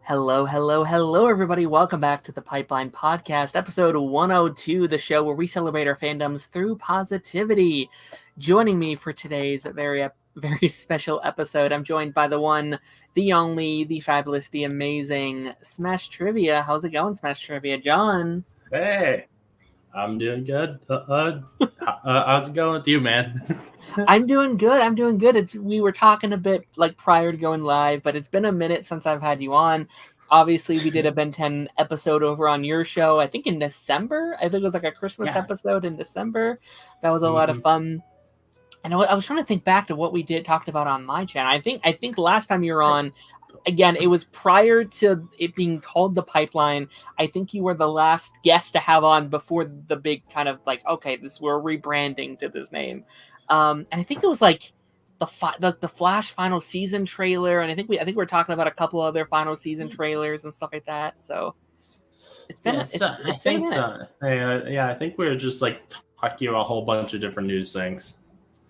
Hello, hello, hello, everybody. Welcome back to the Pipeline Podcast, episode 102, the show where we celebrate our fandoms through positivity. Joining me for today's very special episode, I'm joined by the one, the only, the fabulous, the amazing Smash Trivia. How's it going, Smash Trivia? John? Hey, I'm doing good. How's it going with you, man? I'm doing good. We were talking a bit like prior to going live, but it's been a minute since I've had you on. Obviously, we did a Ben 10 episode over on your show, I think in December. I think it was like a Christmas episode in December. That was a lot of fun. And I was trying to think back to what we talked about on my channel. I think last time you were on, again, it was prior to it being called the Pipeline. I think you were the last guest to have on before the big kind of like, okay, we're rebranding to this name. And I think it was like the Flash final season trailer, and I think we're talking about a couple other final season trailers and stuff like that. So it's been. I think so. I think we were just like talking about a whole bunch of different news things.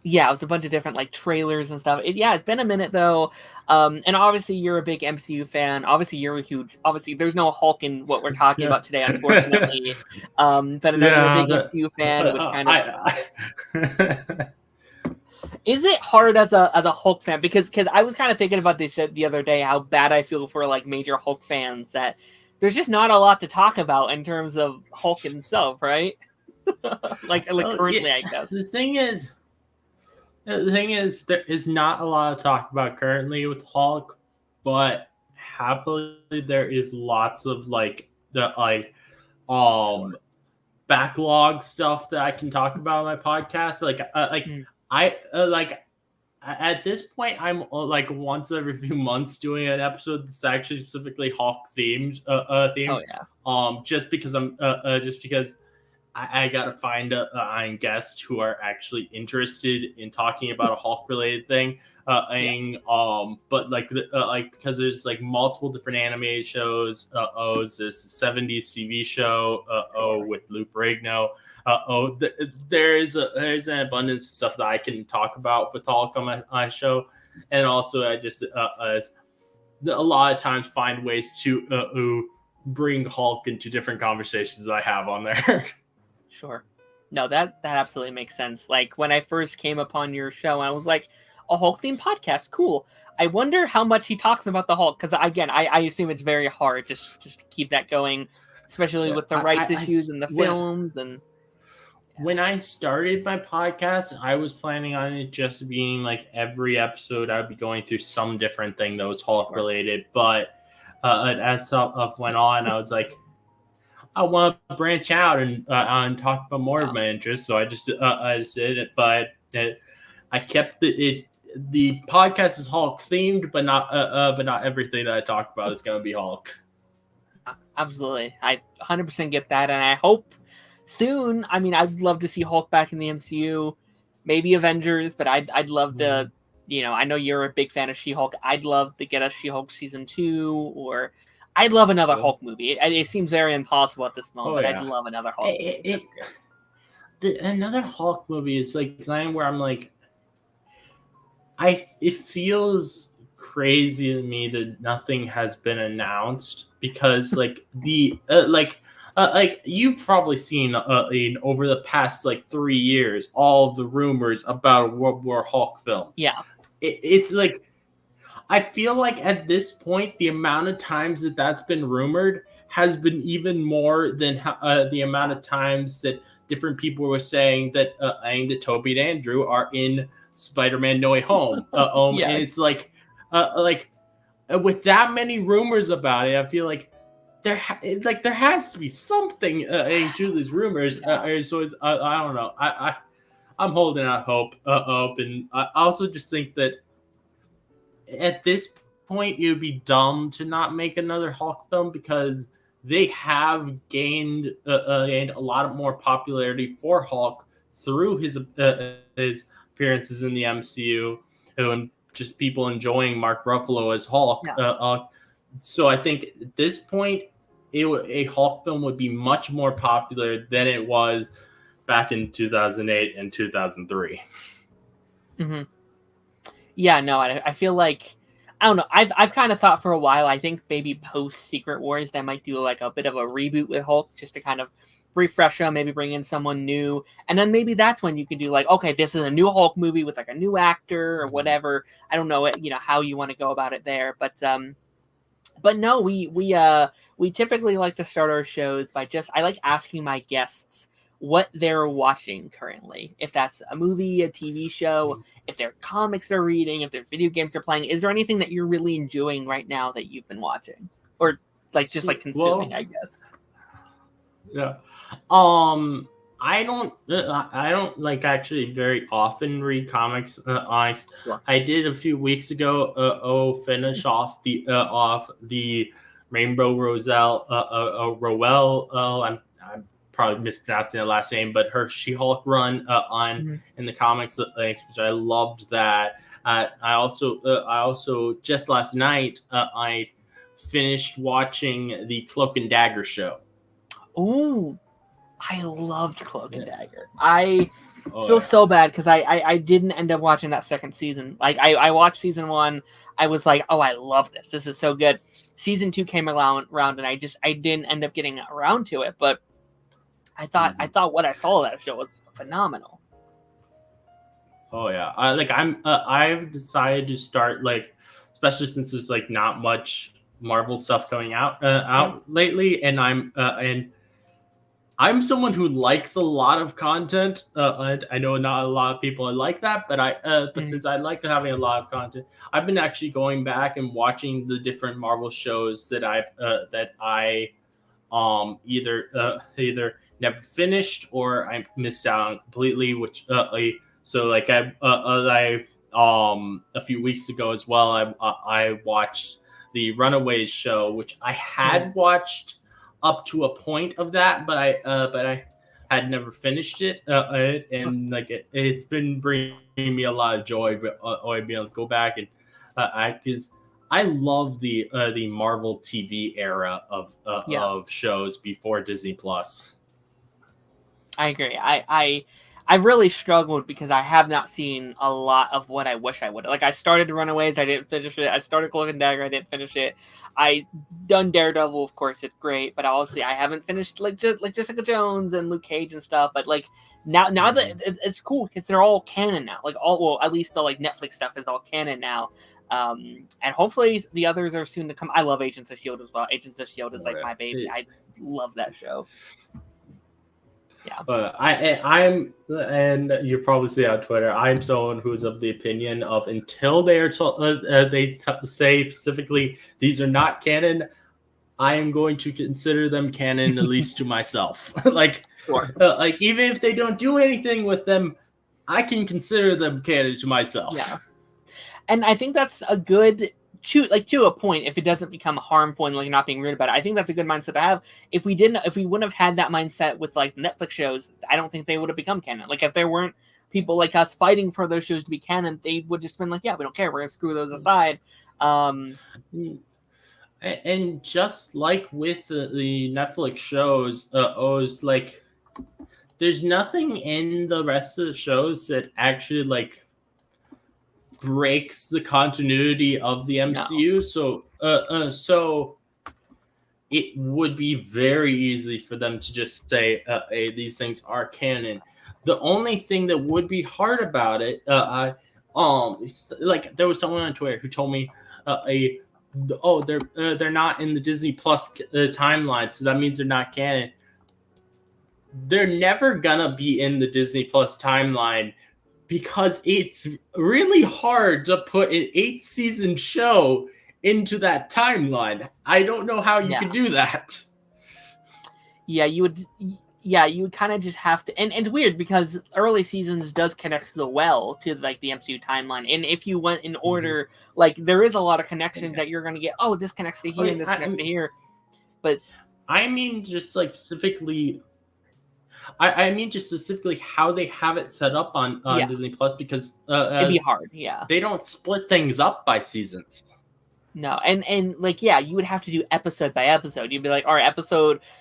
Yeah, it was a bunch of different like trailers and stuff. It's been a minute though, and obviously you're a big MCU fan. Obviously you're a huge. Obviously there's no Hulk in what we're talking about today, unfortunately. But I know you're a big MCU fan, which kind of. Is it hard as a Hulk fan? Because I was kind of thinking about this the other day, how bad I feel for like major Hulk fans, that there's just not a lot to talk about in terms of Hulk himself, right? like currently, I guess. The thing is, there is not a lot to talk about currently with Hulk, but happily there is lots of backlog stuff that I can talk about on my podcast. At this point, I'm like once every few months doing an episode that's actually specifically Hulk themed. Oh yeah. Just because I gotta find a guest who are actually interested in talking about a Hulk related thing. But because there's like multiple different anime shows. There's the 70s TV show. With Lou Ferrigno. There's an abundance of stuff that I can talk about with Hulk on my show, and also I just a lot of times find ways to bring Hulk into different conversations that I have on there. Sure. No, that absolutely makes sense. Like when I first came upon your show, I was like, a Hulk themed podcast, cool. I wonder how much he talks about the Hulk, because again, I assume it's very hard just to keep that going, especially with the rights issues and the films and. When I started my podcast, I was planning on it just being like every episode I would be going through some different thing that was Hulk related. But as stuff went on, I was like, I want to branch out and talk about more of my interests. So I just did it. But I kept it. The podcast is Hulk themed, but not everything that I talk about is going to be Hulk. Absolutely, I 100% get that, and I hope. Soon, I mean, I'd love to see Hulk back in the MCU, maybe Avengers, but I'd love to, I know you're a big fan of She-Hulk. I'd love to get a She-Hulk season 2, or I'd love another Hulk movie. It seems very impossible at this moment, but I'd love another Hulk movie. Another Hulk movie is like something where I'm like, it feels crazy to me that nothing has been announced, because like you've probably seen over the past 3 years, all of the rumors about a World War Hulk film. Yeah. It's like, I feel like at this point, the amount of times that's been rumored has been even more than the amount of times that different people were saying that Tobey and Andrew are in Spider-Man No Way Home. And it's like with that many rumors about it, I feel like there has to be something to these rumors. So it's, I don't know. I'm holding out hope. And I also just think that at this point, it would be dumb to not make another Hulk film, because they have gained a lot more popularity for Hulk through his appearances in the MCU, and just people enjoying Mark Ruffalo as Hulk. Yeah. So I think at this point, a Hulk film would be much more popular than it was back in 2008 and 2003. Mm-hmm. Yeah, no, I feel like I don't know. I've kind of thought for a while. I think maybe post Secret Wars they might do like a bit of a reboot with Hulk, just to kind of refresh him, maybe bring in someone new, and then maybe that's when you could do like, okay, this is a new Hulk movie with like a new actor or whatever. I don't know, how you want to go about it there, but no, we typically like to start our shows by I like asking my guests what they're watching currently. If that's a movie, a TV show, if they're comics they're reading, if they're video games they're playing, is there anything that you're really enjoying right now that you've been watching? Or like just like consuming, I guess. Yeah. I don't like actually very often read comics. I did a few weeks ago. Finish off the Rainbow Roselle. Roel. I'm probably mispronouncing the last name, but her She-Hulk run in the comics, which I loved that. I also just last night I finished watching the Cloak and Dagger show. Ooh, I loved Cloak and Dagger. I feel so bad because I didn't end up watching that second season. Like I watched season 1. I was like, oh, I love this. This is so good. Season 2 came around and I didn't end up getting around to it. But I thought what I saw of that show was phenomenal. Oh yeah, I've decided to start, like, especially since there's like not much Marvel stuff coming out lately, and I'm someone who likes a lot of content. And I know not a lot of people are like that, but since I like having a lot of content, I've been actually going back and watching the different Marvel shows that I either never finished or I missed out on completely. So like I a few weeks ago as well, I watched the Runaways show, which I had watched up to a point of that, but I had never finished it, and like it's been bringing me a lot of joy. But I'd be able to go back and because I love the Marvel TV era of shows before Disney Plus. I agree. I've really struggled because I have not seen a lot of what I wish I would. Like, I started Runaways, I didn't finish it. I started Cloak and Dagger, I didn't finish it. I done Daredevil, of course, it's great, but honestly, I haven't finished like Jessica Jones and Luke Cage and stuff. But like now that it's cool because they're all canon now. Like at least the like Netflix stuff is all canon now. And hopefully the others are soon to come. I love Agents of S.H.I.E.L.D. as well. Agents of S.H.I.E.L.D. is like my baby. I love that show. Yeah. But I'm, and you probably see on Twitter, I'm someone who's of the opinion of until they are say specifically these are not canon, I am going to consider them canon, at least to myself. Like, sure. Like even if they don't do anything with them, I can consider them canon to myself. Yeah, and I think that's a good. To a point, if it doesn't become harmful and like not being rude about it, I think that's a good mindset to have. If we wouldn't have had that mindset with like Netflix shows, I don't think they would have become canon. Like if there weren't people like us fighting for those shows to be canon, they would just been like, yeah, we don't care, we're gonna screw those aside. And just like with the Netflix shows, like there's nothing in the rest of the shows that actually like breaks the continuity of the MCU. No. So it would be very easy for them to just say, hey, these things are canon. The only thing that would be hard about it, like there was someone on Twitter who told me, they're not in the Disney Plus timeline, so that means they're not canon. They're never gonna be in the Disney Plus timeline because it's really hard to put an 8-season show into that timeline. I don't know how you could do that. Yeah, you would. Yeah, you would kind of just have to, and it's weird because early seasons does connect to like the MCU timeline, and if you went in order, like there is a lot of connections that you're going to get. Oh, this connects to here and this connects to here, but I mean, just like specifically. I mean, just specifically how they have it set up on Disney Plus, because it'd be hard. Yeah, they don't split things up by seasons. No, and like you would have to do episode by episode. You'd be like, all right,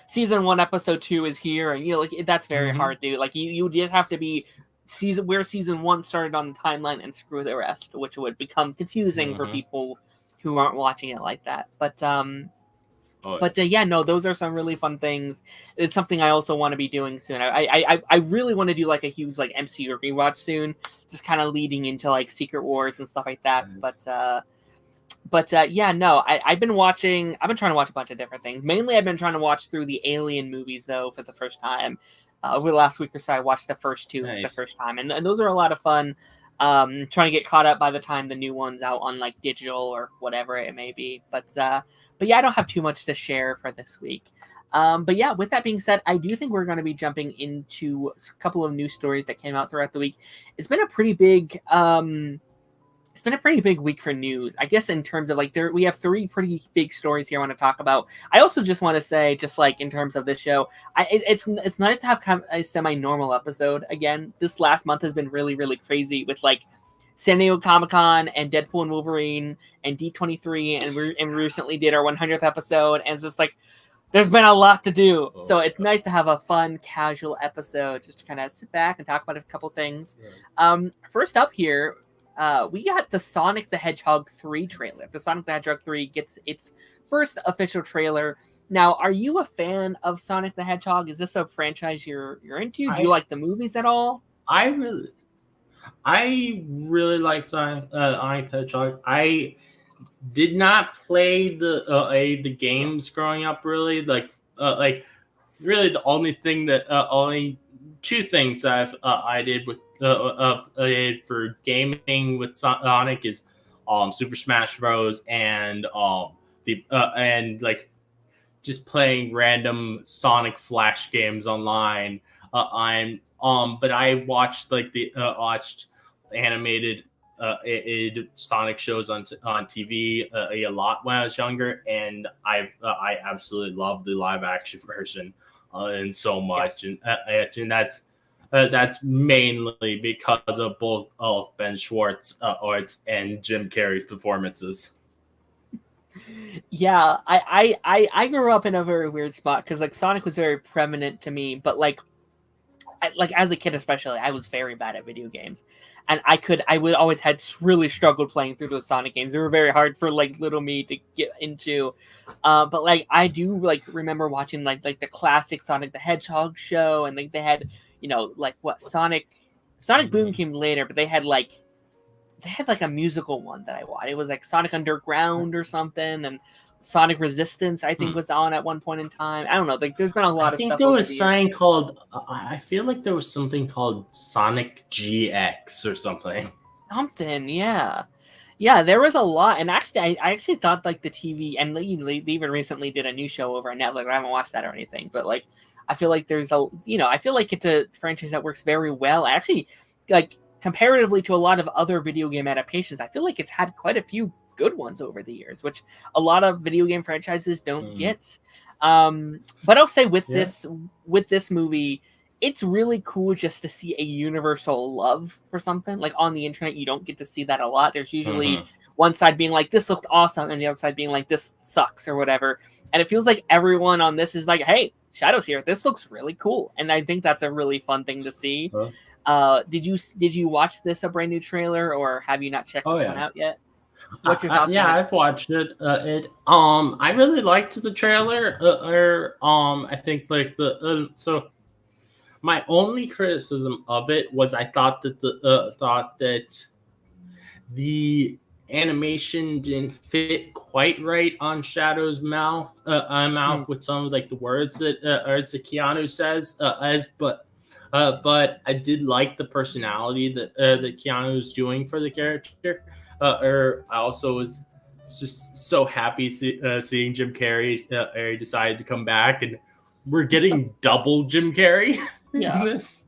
season 1, episode 2 is here, and like that's very hard to do. Like you just have to be season 1 started on the timeline and screw the rest, which would become confusing for people who aren't watching it like that. But Oh, yeah. yeah, no, those are some really fun things. It's something I also want to be doing soon. I really want to do like a huge like MCU rewatch soon, just kind of leading into like Secret Wars and stuff like that. Nice. But yeah, no, I've been trying to watch a bunch of different things. Mainly, I've been trying to watch through the Alien movies though for the first time. Over the last week or so, I watched the first two for the first time, and those are a lot of fun. Trying to get caught up by the time the new one's out on like digital or whatever it may be. But yeah, I don't have too much to share for this week. But yeah, with that being said, I do think we're going to be jumping into a couple of news stories that came out throughout the week. It's been a pretty big week for news, I guess, in terms of like we have three pretty big stories here I want to talk about. I also just want to say, just like in terms of this show, it's nice to have kind of a semi-normal episode again. This last month has been really, really crazy with like San Diego Comic-Con and Deadpool and Wolverine and D23, and we recently did our 100th episode, and it's just like there's been a lot to do. So it's nice to have a fun, casual episode just to kind of sit back and talk about a couple things. First up here, we got the Sonic the Hedgehog 3 trailer. The Sonic the Hedgehog 3 gets its first official trailer. Now, are you a fan of Sonic the Hedgehog? Is this a franchise you're into? Do you like the movies at all? I really like Sonic the Hedgehog. I did not play the games growing up. Really, really the only thing that only two things I did with for gaming with Sonic is Super Smash Bros. And just playing random Sonic Flash games online. But I watched watched animated Sonic shows on TV a lot when I was younger, and I absolutely love the live action version and so much, and that's mainly because of both Ben Schwartz arts and Jim Carrey's performances. Yeah, I grew up in a very weird spot because like Sonic was very prominent to me, but like as a kid especially, I was very bad at video games, and I would always had really struggled playing through those Sonic games. They were very hard for like little me to get into, but like I do like remember watching like the classic Sonic the Hedgehog show, and like they had like what Sonic Boom came later, but they had like a musical one that I watched. It was like Sonic Underground or something, and Sonic Resistance, I think, was on at one point in time. I don't know. Like, there's been a lot of stuff. I think there was something called. I feel like there was something called Sonic GX or something. Something, yeah. There was a lot, and actually, I actually thought like the TV, and they even recently did a new show over on Netflix. I haven't watched that or anything, but like, I feel like there's I feel like it's a franchise that works very well. Actually, like comparatively to a lot of other video game adaptations, I feel like it's had quite a few good ones over the years, which a lot of video game franchises don't get. But I'll say with this movie, it's really cool just to see a universal love for something. Like on the internet, you don't get to see that a lot. There's usually one side being like, this looked awesome, and the other side being like, this sucks or whatever. And it feels like everyone on this is like, hey, Shadow's here. This looks really cool. And I think that's a really fun thing to see. Did you watch this a brand new trailer, or have you not checked this one out yet? What's your thoughts? I've watched it. I really liked the trailer. I think like so. My only criticism of it was I thought that the animation didn't fit quite right on Shadow's mouth with some of like the words that Keanu says. But I did like the personality that Keanu was doing for the character. I also was just so happy seeing Jim Carrey decided to come back, and we're getting double Jim Carrey in this.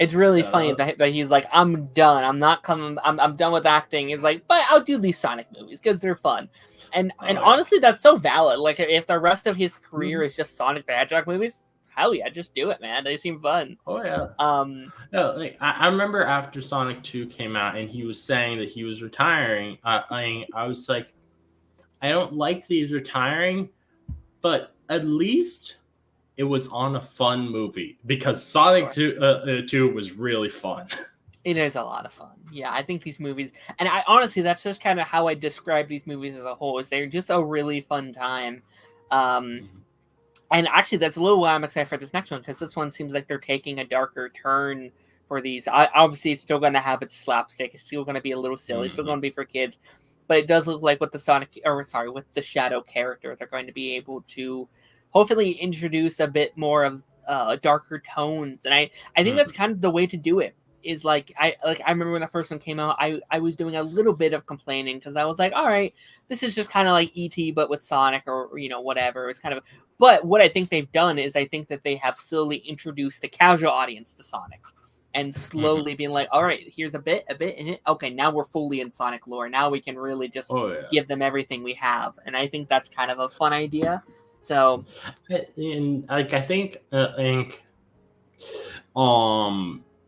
It's really funny that he's like, I'm done. I'm not coming. I'm done with acting. He's like, but I'll do these Sonic movies because they're fun. And honestly, that's so valid. Like if the rest of his career is just Sonic the Hedgehog movies, hell yeah, just do it, man. They seem fun. Oh yeah. I remember after Sonic 2 came out and he was saying that he was retiring. I was like, I don't like that he's retiring, but at least it was on a fun movie, because Sonic 2 was really fun. It is a lot of fun. Yeah, I think these movies, and I honestly, that's just kind of how I describe these movies as a whole. Is they're just a really fun time. Um, and actually, that's a little why I'm excited for this next one, because this one seems like they're taking a darker turn for these. Obviously, it's still going to have its slapstick. It's still going to be a little silly. It's still going to be for kids. But it does look like with with the Shadow character, they're going to be able to hopefully introduce a bit more of darker tones. And I think that's kind of the way to do it. Is I remember when the first one came out, I was doing a little bit of complaining because I was like, all right, this is just kind of like E.T. but with Sonic or whatever. It's kind of, but what I think they've done is I think that they have slowly introduced the casual audience to Sonic, and slowly being like, all right, here's a bit in it. Okay, now we're fully in Sonic lore. Now we can really just give them everything we have, and I think that's kind of a fun idea. So, and I think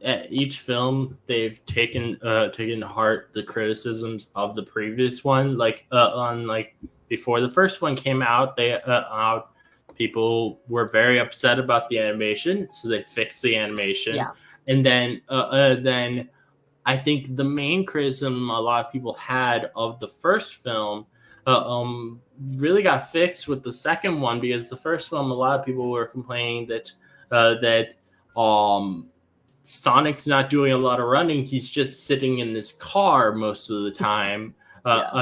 at each film they've taken to heart the criticisms of the previous one. Before the first one came out, people were very upset about the animation, so they fixed the animation. Yeah. And then I think the main criticism a lot of people had of the first film really got fixed with the second one, because the first film, a lot of people were complaining that Sonic's not doing a lot of running. He's just sitting in this car most of the time. But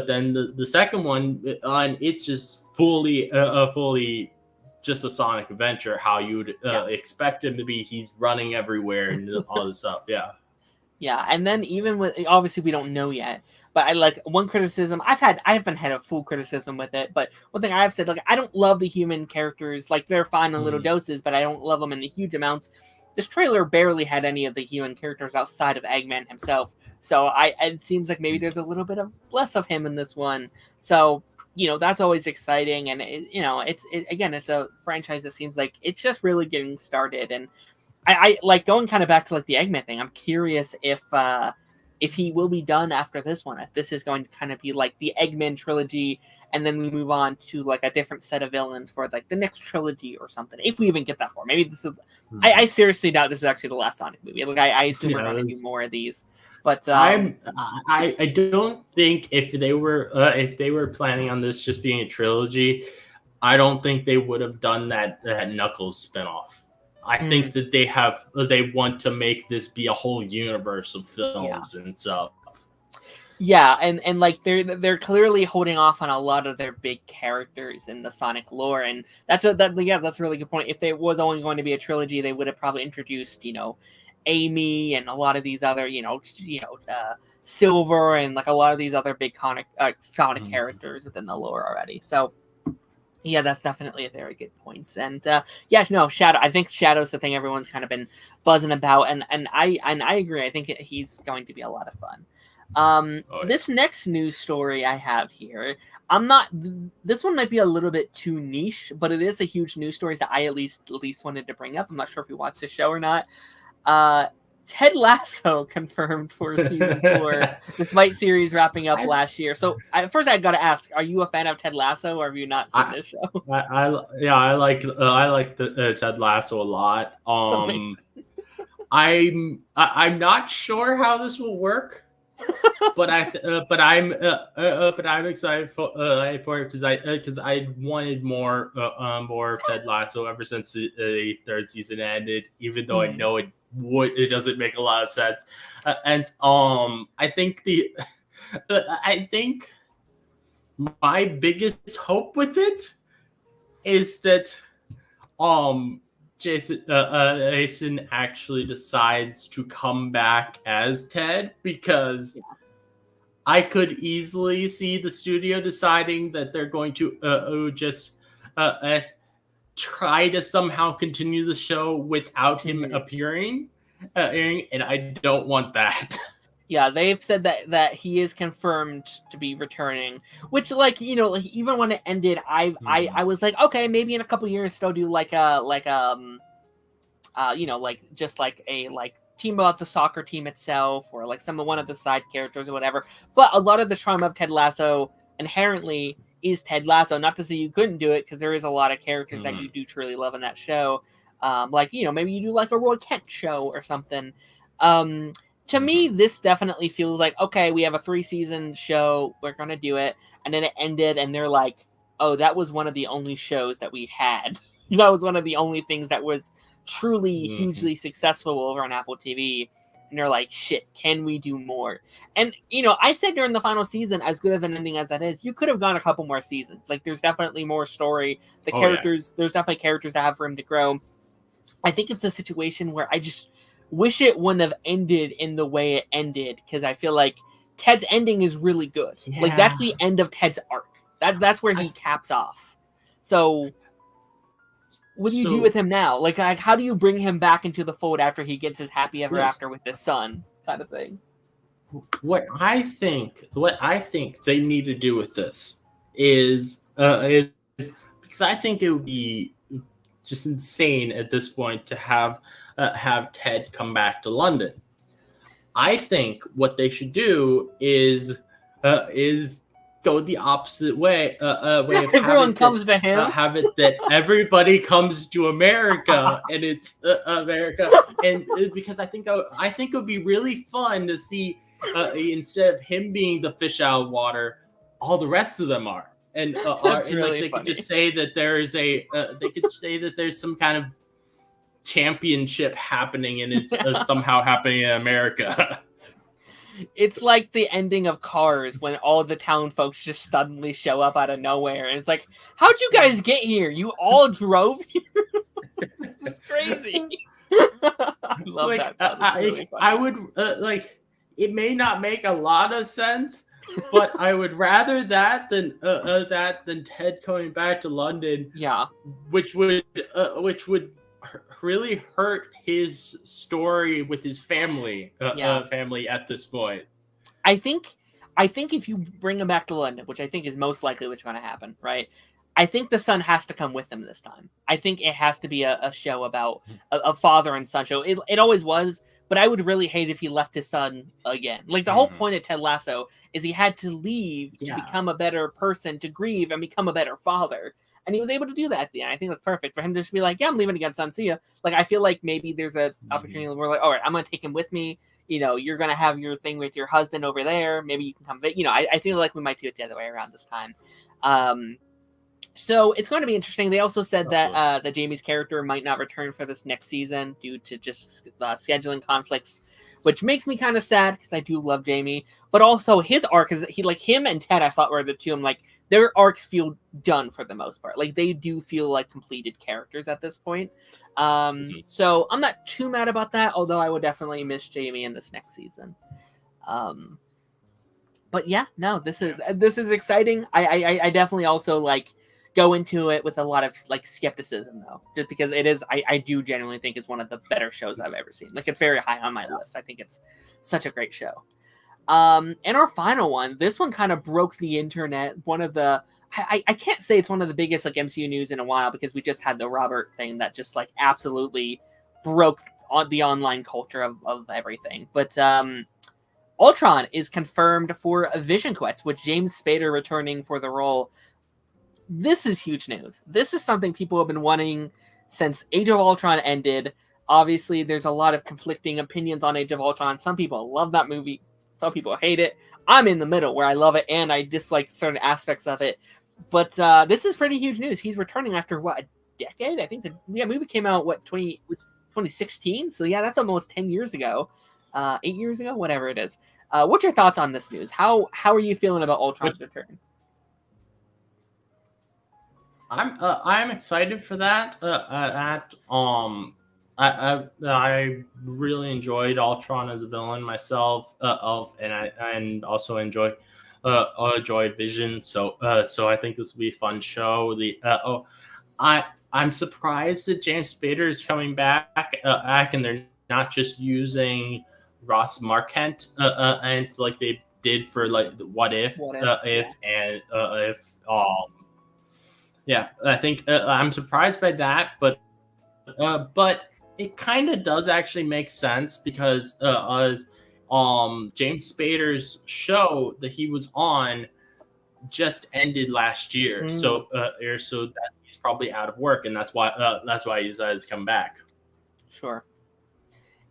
then the second one, it's just fully just a Sonic adventure, how you'd expect him to be. He's running everywhere and all this stuff. Yeah, and then even with, obviously we don't know yet, but I like one criticism I haven't had a full criticism with it, but one thing I've said, like, I don't love the human characters. Like, they're fine in little doses, but I don't love them in the huge amounts. This trailer barely had any of the human characters outside of Eggman himself, so it seems like maybe there's a little bit of less of him in this one. So that's always exciting, and it's a franchise that seems like it's just really getting started. And I like going kind of back to like the Eggman thing. I'm curious if he will be done after this one, if this is going to kind of be like the Eggman trilogy, and then we move on to like a different set of villains for like the next trilogy or something. If we even get that far, maybe this is. I seriously doubt this is actually the last Sonic movie. Like, I assume we're going to do more of these. But I don't think if they were planning on this just being a trilogy, I don't think they would have done that Knuckles spinoff. I think that they want to make this be a whole universe of films and stuff. Yeah, and like they're clearly holding off on a lot of their big characters in the Sonic lore, and that's a really good point. If there was only going to be a trilogy, they would have probably introduced Amy and a lot of these other Silver and like a lot of these other big Sonic characters within the lore already. So yeah, that's definitely a very good point. And Shadow. I think Shadow's the thing everyone's kind of been buzzing about, and I agree. I think he's going to be a lot of fun. This next news story I have here, this one might be a little bit too niche, but it is a huge news story that I at least wanted to bring up. I'm not sure if you watched the show or not. Ted Lasso confirmed for season 4, despite series wrapping up last year. So first I got to ask, are you a fan of Ted Lasso, or have you not seen this show? I like the Ted Lasso a lot. I'm not sure how this will work. but I'm excited for it because I wanted more Ted Lasso ever since the third season ended, even though I know it doesn't make a lot of sense. I think my biggest hope with it is that Jason actually decides to come back as Ted, because I could easily see the studio deciding that they're going to just try to somehow continue the show without him appearing, and I don't want that. Yeah, they've said that he is confirmed to be returning, which, like, even when it ended, I was like, okay, maybe in a couple years they'll do like just like a team about the soccer team itself, or like one of the side characters or whatever. But a lot of the charm of Ted Lasso inherently is Ted Lasso. Not to say you couldn't do it, because there is a lot of characters that you do truly love in that show. Like, maybe you do like a Roy Kent show or something. To me, this definitely feels like, okay, we have a 3-season show, we're gonna do it, and then it ended, and they're like, oh, that was one of the only shows that we had. That was one of the only things that was truly hugely successful over on Apple TV. And they're like, shit, can we do more? And, I said during the final season, as good of an ending as that is, you could have gone a couple more seasons. Like, there's definitely more story. There's definitely characters that have room to grow. I think it's a situation where I just wish it wouldn't have ended in the way it ended, because I feel like Ted's ending is really good. Yeah. Like, that's the end of Ted's arc. That's where he caps off. So what do you do with him now? Like, how do you bring him back into the fold after he gets his happy ever after with his son, kind of thing? What I think they need to do with this is because I think it would be just insane at this point to have Ted come back to London. I think what they should do is go the opposite way. Way of everyone comes to him. Have it that everybody comes to America, and it's America. And because I think it would be really fun to see instead of him being the fish out of water, all the rest of them are. And, they could just say that there's some kind of championship happening, and it's somehow happening in America. It's like the ending of Cars, when all the town folks just suddenly show up out of nowhere, and it's like, how'd you guys get here? You all drove here? This is crazy. I love that. I would it may not make a lot of sense, but I would rather that than Ted coming back to London. Yeah, which would really hurt his story with his family. Family at this point. I think if you bring him back to London, which I think is most likely what's going to happen, right? I think the son has to come with him this time. I think it has to be a show about a father and son show. It always was, but I would really hate if he left his son again. Like, the whole point of Ted Lasso is he had to leave to become a better person, to grieve and become a better father. And he was able to do that at the end. I think that's perfect for him to just be like, yeah, I'm leaving again, son. See ya. Like, I feel like maybe there's an opportunity where, like, all right, I'm going to take him with me. You're going to have your thing with your husband over there. Maybe you can come. But, I feel like we might do it the other way around this time. So it's going to be interesting. They also said that Jamie's character might not return for this next season due to just scheduling conflicts, which makes me kind of sad because I do love Jamie. But also his arc is him and Ted, I thought were the two. I'm like, their arcs feel done for the most part. Like, they do feel like completed characters at this point. So I'm not too mad about that, although I would definitely miss Jamie in this next season. But yeah, no, this is exciting. I definitely also go into it with a lot of skepticism, though, just because it is. I do genuinely think it's one of the better shows I've ever seen. Like, it's very high on my list. I think it's such a great show. And our final one, this one kind of broke the internet. One of the, I can't say it's one of the biggest MCU news in a while, because we just had the Robert thing that just absolutely broke on the online culture of everything. But Ultron is confirmed for a Vision Quest, with James Spader returning for the role. This is huge news. This is something people have been wanting since Age of Ultron ended. Obviously, there's a lot of conflicting opinions on Age of Ultron. Some people love that movie. Some people hate it. I'm in the middle, where I love it and I dislike certain aspects of it. But this is pretty huge news. He's returning after, a decade? I think the movie came out, 2016? So yeah, that's almost 10 years ago. 8 years ago? Whatever it is. What's your thoughts on this news? How are you feeling about Ultron's return? I'm excied for that. I really enjoyed Ultron as a villain myself, and also enjoyed Vision. So I think this will be a fun show. I'm surprised that James Spader is coming back, and they're not just using Ross Marquand and like they did for What If. Yeah, I think I'm surprised by that, but it kind of does actually make sense, because as James Spader's show that he was on just ended last year, so that he's probably out of work, and that's why he decided to come back. Sure.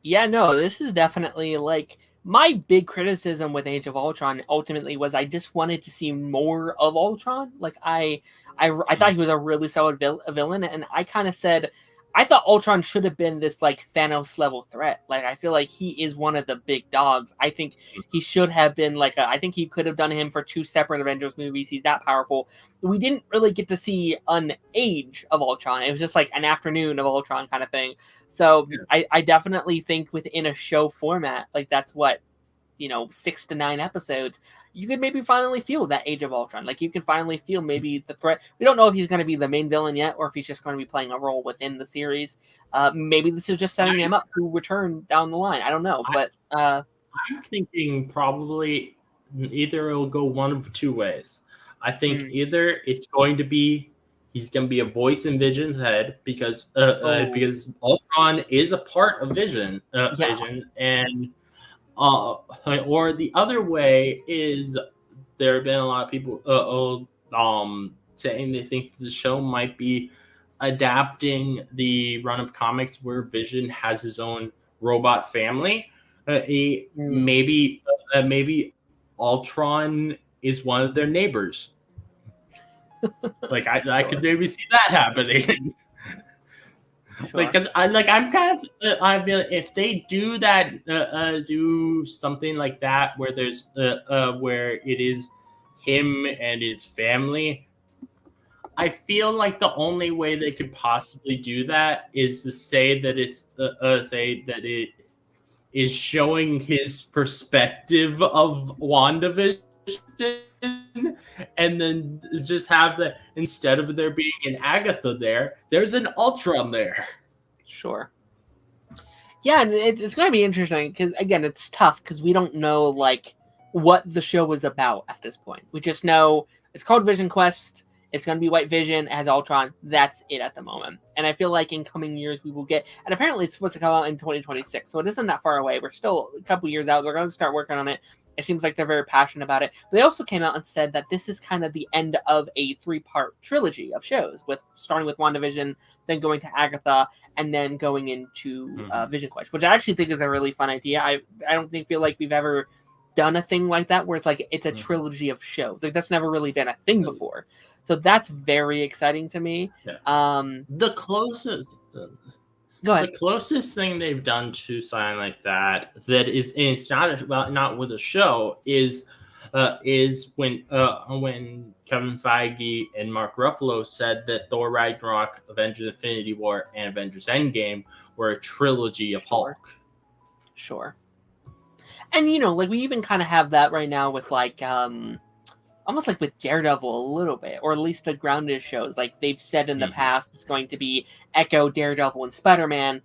Yeah, no, this is definitely like my big criticism with Age of Ultron ultimately was I just wanted to see more of Ultron. Like I thought he was a really solid villain, and I kind of said I thought Ultron should have been this like Thanos level threat. Like I feel like he is one of the big dogs. I think he should have been like I think he could have done him for 2 separate Avengers movies. He's that powerful. We didn't really get to see an age of Ultron. It was just like an afternoon of Ultron kind of thing. So I definitely think within a show format, like that's what, 6 to 9 episodes, you could maybe finally feel that Age of Ultron. Like you can finally feel maybe the threat. We don't know if he's going to be the main villain yet, or if he's just going to be playing a role within the series. Maybe this is just setting him up to return down the line. I don't know, but I'm thinking probably either it'll go one of 2 ways. I think either it's going to be he's going to be a voice in Vision's head because Ultron is a part of Vision, Vision, and or the other way is there have been a lot of people saying they think the show might be adapting the run of comics where Vision has his own robot family. Maybe Ultron is one of their neighbors. Like I could maybe see that happening. Sure. Like, cause I'm kind of I feel if they do that, do something like that where there's where it is him and his family. I feel like the only way they could possibly do that is to say that it's say that it is showing his perspective of WandaVision, and then just have the instead of there being an Agatha there's an Ultron there. Sure. Yeah, and it's going to be interesting because again, it's tough because we don't know like what the show was about at this point. We just know it's called Vision Quest. It's going to be White Vision. It has Ultron. That's it at the moment. And I feel like in coming years we will get, and apparently it's supposed to come out in 2026, so it isn't that far away. We're still a couple years out. They're going to start working on it. It seems like they're very passionate about it. But they also came out and said that this is kind of the end of a 3-part trilogy of shows, with starting with WandaVision, then going to Agatha, and then going into Vision Quest, which I actually think is a really fun idea. I don't feel like we've ever done a thing like that where it's like it's a trilogy of shows. Like that's never really been a thing before. So that's very exciting to me. Yeah. The closest Go ahead. The closest thing they've done to something like that is, and it's not with a show, is when Kevin Feige and Mark Ruffalo said that Thor Ragnarok, Avengers Infinity War, and Avengers Endgame were a trilogy of Hulk. Sure. And like we even kind of have that right now with like almost like with Daredevil a little bit, or at least the grounded shows. Like they've said in the past, it's going to be Echo, Daredevil, and Spider-Man.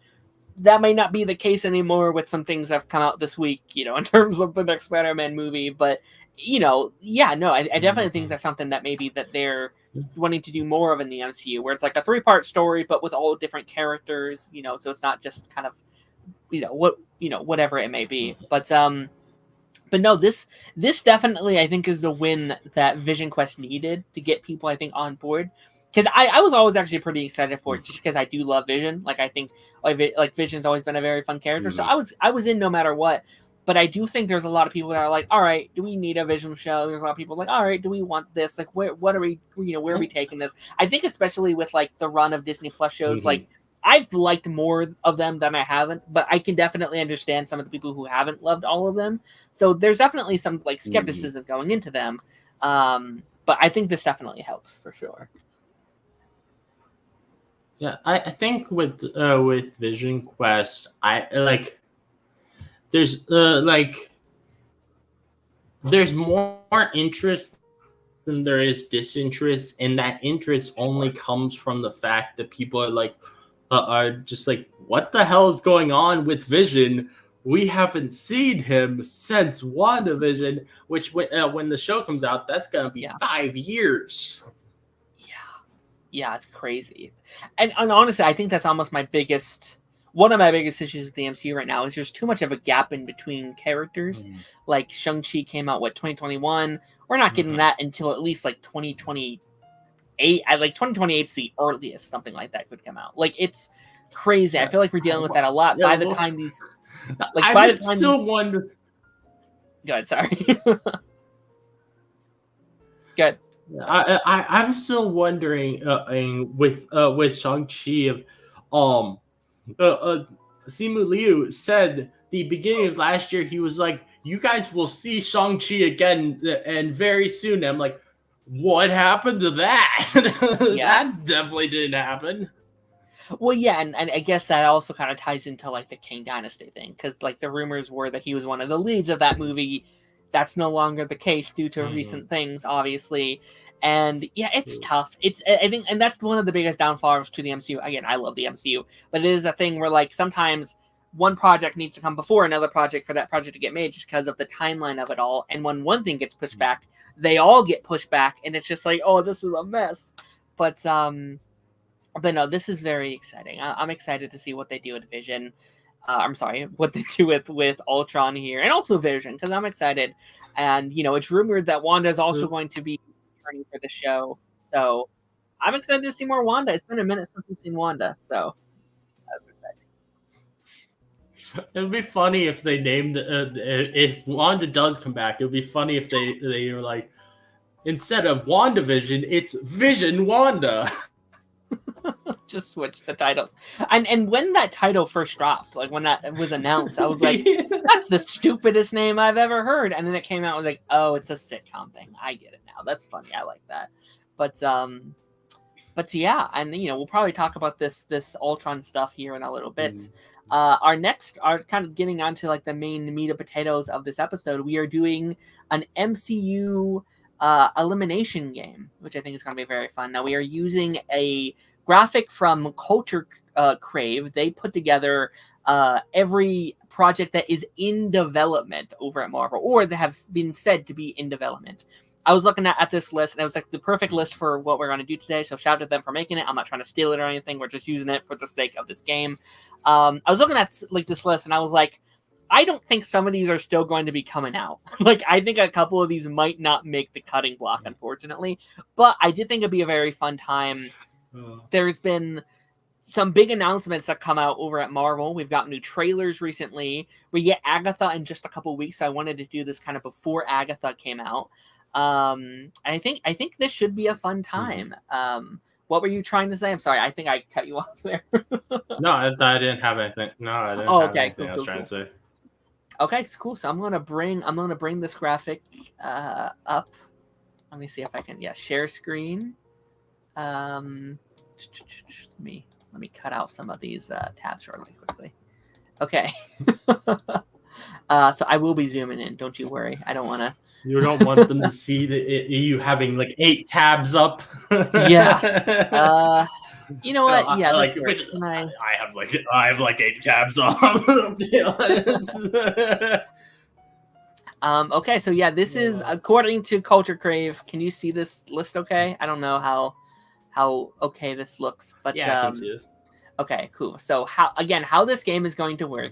That may not be the case anymore with some things that have come out this week, in terms of the next Spider-Man movie. But, I definitely think that's something that maybe that they're wanting to do more of in the MCU, where it's like a 3-part story, but with all different characters, so it's not just kind of, whatever it may be. But no, this definitely I think is the win that Vision Quest needed to get people I think on board. Because I was always actually pretty excited for it, just because I do love Vision. Like I think like Vision's always been a very fun character, so I was in no matter what. But I do think there's a lot of people that are like, all right, do we need a Vision show? There's a lot of people like, all right, do we want this? Like, what are we, where are we taking this? I think especially with like the run of Disney Plus shows, like I've liked more of them than I haven't, but I can definitely understand some of the people who haven't loved all of them. So there's definitely some like skepticism going into them. But I think this definitely helps for sure. Yeah, I think with Vision Quest, there's more interest than there is disinterest, and that interest only comes from the fact that people are just like, what the hell is going on with Vision? We haven't seen him since WandaVision, which when the show comes out, that's gonna be 5 years. Yeah, it's crazy. And honestly, I think that's almost one of my biggest issues with the MCU right now is there's too much of a gap in between characters. Like Shang-Chi came out, 2021? we're not getting that until at least like 2028. I like 2028 is the earliest something like that could come out. Like, it's crazy. I feel like we're dealing with that a lot. By the time these, like, by the time, still wonder. Good, sorry. Good. I'm still wondering with Shang-Chi of Simu Liu said the beginning of last year, he was like, you guys will see Shang-Chi again and very soon. I'm like, what happened to that? That definitely didn't happen. Well, yeah, and I guess that also kind of ties into like the Kang Dynasty thing, because like the rumors were that he was one of the leads of that movie. That's no longer the case due to recent things, obviously. And yeah, it's tough. I think, and that's one of the biggest downfalls to the MCU. Again, I love the MCU, but it is a thing where like sometimes one project needs to come before another project for that project to get made, just because of the timeline of it all. And when one thing gets pushed back, they all get pushed back, and it's just like, oh, this is a mess. But no, this is very exciting. I'm excited to see what they do with Vision. I'm sorry, what they do with Ultron here, and also Vision, because I'm excited. And, you know, it's rumored that Wanda is also going to be returning for the show. So I'm excited to see more Wanda. It's been a minute since we've seen Wanda, so that's exciting. It would be funny if they named, if Wanda does come back, it would be funny if they were like, instead of WandaVision, it's Vision Wanda. Just switch the titles. And when that title first dropped, like when that was announced, I was like, that's the stupidest name I've ever heard. And then it came out, I was like, oh, it's a sitcom thing. I get it now. That's funny. I like that. But yeah, and you know, we'll probably talk about this Ultron stuff here in a little bit. Our kind of getting onto like the main meat and potatoes of this episode, we are doing an MCU elimination game, which I think is going to be very fun. Now we are using a graphic from Culture Crave. They put together every project that is in development over at Marvel, or that have been said to be in development. I was looking at this list, and it was like the perfect list for what we're going to do today, so shout out to them for making it. I'm not trying to steal it or anything. We're just using it for the sake of this game. I was looking at like this list, and I was like, I don't think some of these are still going to be coming out. Like, I think a couple of these might not make the cutting block, unfortunately. But I did think it'd be a very fun time. There's been some big announcements that come out over at Marvel. We've got new trailers recently. We get Agatha in just a couple weeks, so I wanted to do this kind of before Agatha came out. And I think this should be a fun time. What were you trying to say? I'm sorry, I think I cut you off there. No, I didn't have anything. No, I didn't have anything I was trying to say. Okay, it's cool. So I'm gonna bring this graphic up. Let me see if I can share screen. Let me cut out some of these tabs really quickly. Okay. So I will be zooming in. Don't you worry. I don't want to. You don't want them to see you having like 8 tabs up. Yeah. You know what? Yeah. Like, I have like 8 tabs up. Okay. So yeah, this is according to Culture Crave. Can you see this list? Okay. I don't know how okay this looks, but yeah, I can see this. Okay, cool. So how this game is going to work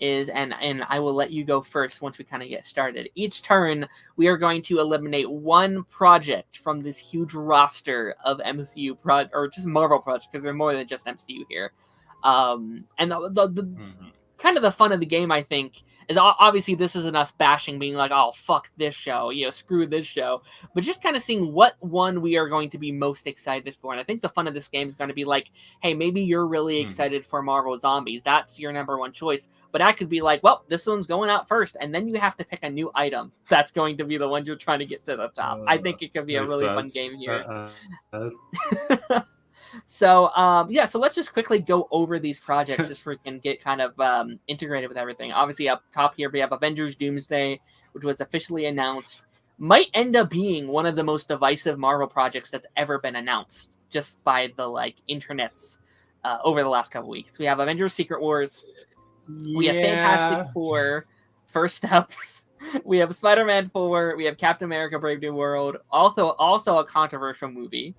is, and I will let you go first once we kind of get started. Each turn, we are going to eliminate one project from this huge roster of MCU or just Marvel projects, because they're more than just MCU here. And the kind of the fun of the game, I think, is obviously this isn't us bashing, being like, oh, fuck this show, screw this show, but just kind of seeing what one we are going to be most excited for. And I think the fun of this game is going to be like, hey, maybe you're really excited for Marvel Zombies. That's your number one choice. But I could be like, well, this one's going out first, and then you have to pick a new item that's going to be the one you're trying to get to the top. I think it could be a really fun game here. So, so let's just quickly go over these projects just so we can get kind of integrated with everything. Obviously, up top here, we have Avengers Doomsday, which was officially announced. Might end up being one of the most divisive Marvel projects that's ever been announced, just by the, internets over the last couple weeks. We have Avengers Secret Wars. We have Fantastic Four, First Steps. We have Spider-Man 4. We have Captain America Brave New World. Also a controversial movie.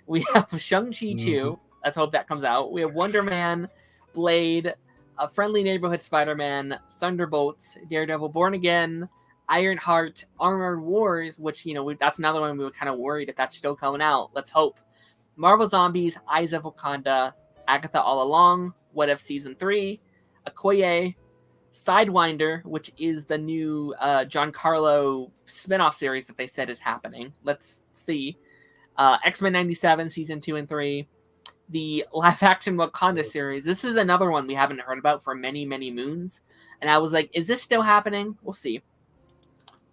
We have Shang-Chi 2. Let's hope that comes out. We have Wonder Man, Blade, A Friendly Neighborhood Spider-Man, Thunderbolts, Daredevil Born Again, Ironheart Armored Wars, which, that's another one we were kind of worried if that's still coming out. Let's hope. Marvel Zombies, Eyes of Wakanda, Agatha All Along, What If Season 3, Okoye, Sidewinder, which is the new Giancarlo spinoff series that they said is happening. Let's see. X-Men 97, Season 2 and 3. The live-action Wakanda series. This is another one we haven't heard about for many, many moons. And I was like, is this still happening? We'll see.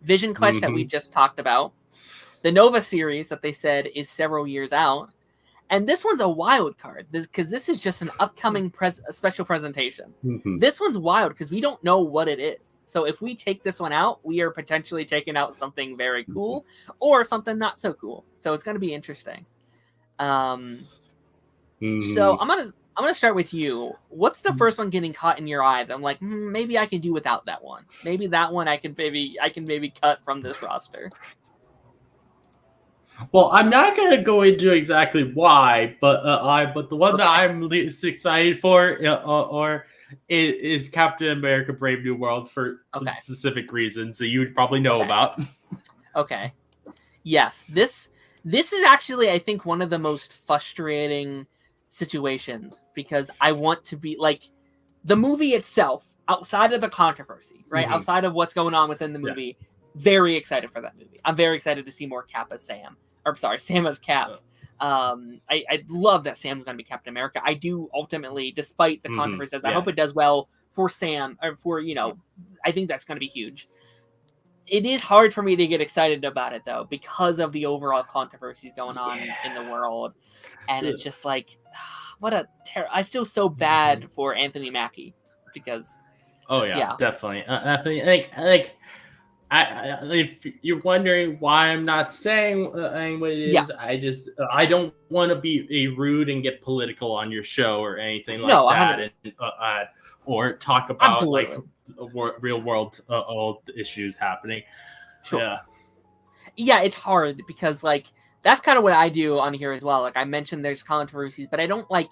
Vision Quest that we just talked about. The Nova series that they said is several years out. And this one's a wild card because this is just an upcoming special presentation. This one's wild because we don't know what it is. So if we take this one out, we are potentially taking out something very cool or something not so cool. So it's going to be interesting. So I'm gonna start with you. What's the first one getting caught in your eye that I'm like, maybe I can do without that one. Maybe that one I can maybe cut from this roster. Well, I'm not gonna go into exactly why, but the one that I'm least excited for is Captain America: Brave New World for some specific reasons that you would probably know about. Okay. Yes, this is actually, I think, one of the most frustrating situations because I want to be like the movie itself, outside of the controversy, right? Outside of what's going on within the movie, very excited for that movie. I'm very excited to see more Cap as Sam. Sam as Cap. I love that Sam's going to be Captain America. I do ultimately, despite the controversies, I hope it does well for Sam, or for, I think that's going to be huge. It is hard for me to get excited about it, though, because of the overall controversies going on in the world. And it's just like, what a I feel so bad for Anthony Mackie because. Oh, yeah. Definitely. I if you're wondering why I'm not saying what it is, I don't want to be rude and get political on your show or anything like that, and, or talk about real world issues happening. Sure. Yeah, it's hard because that's kind of what I do on here as well. Like I mentioned, there's controversies, but I don't like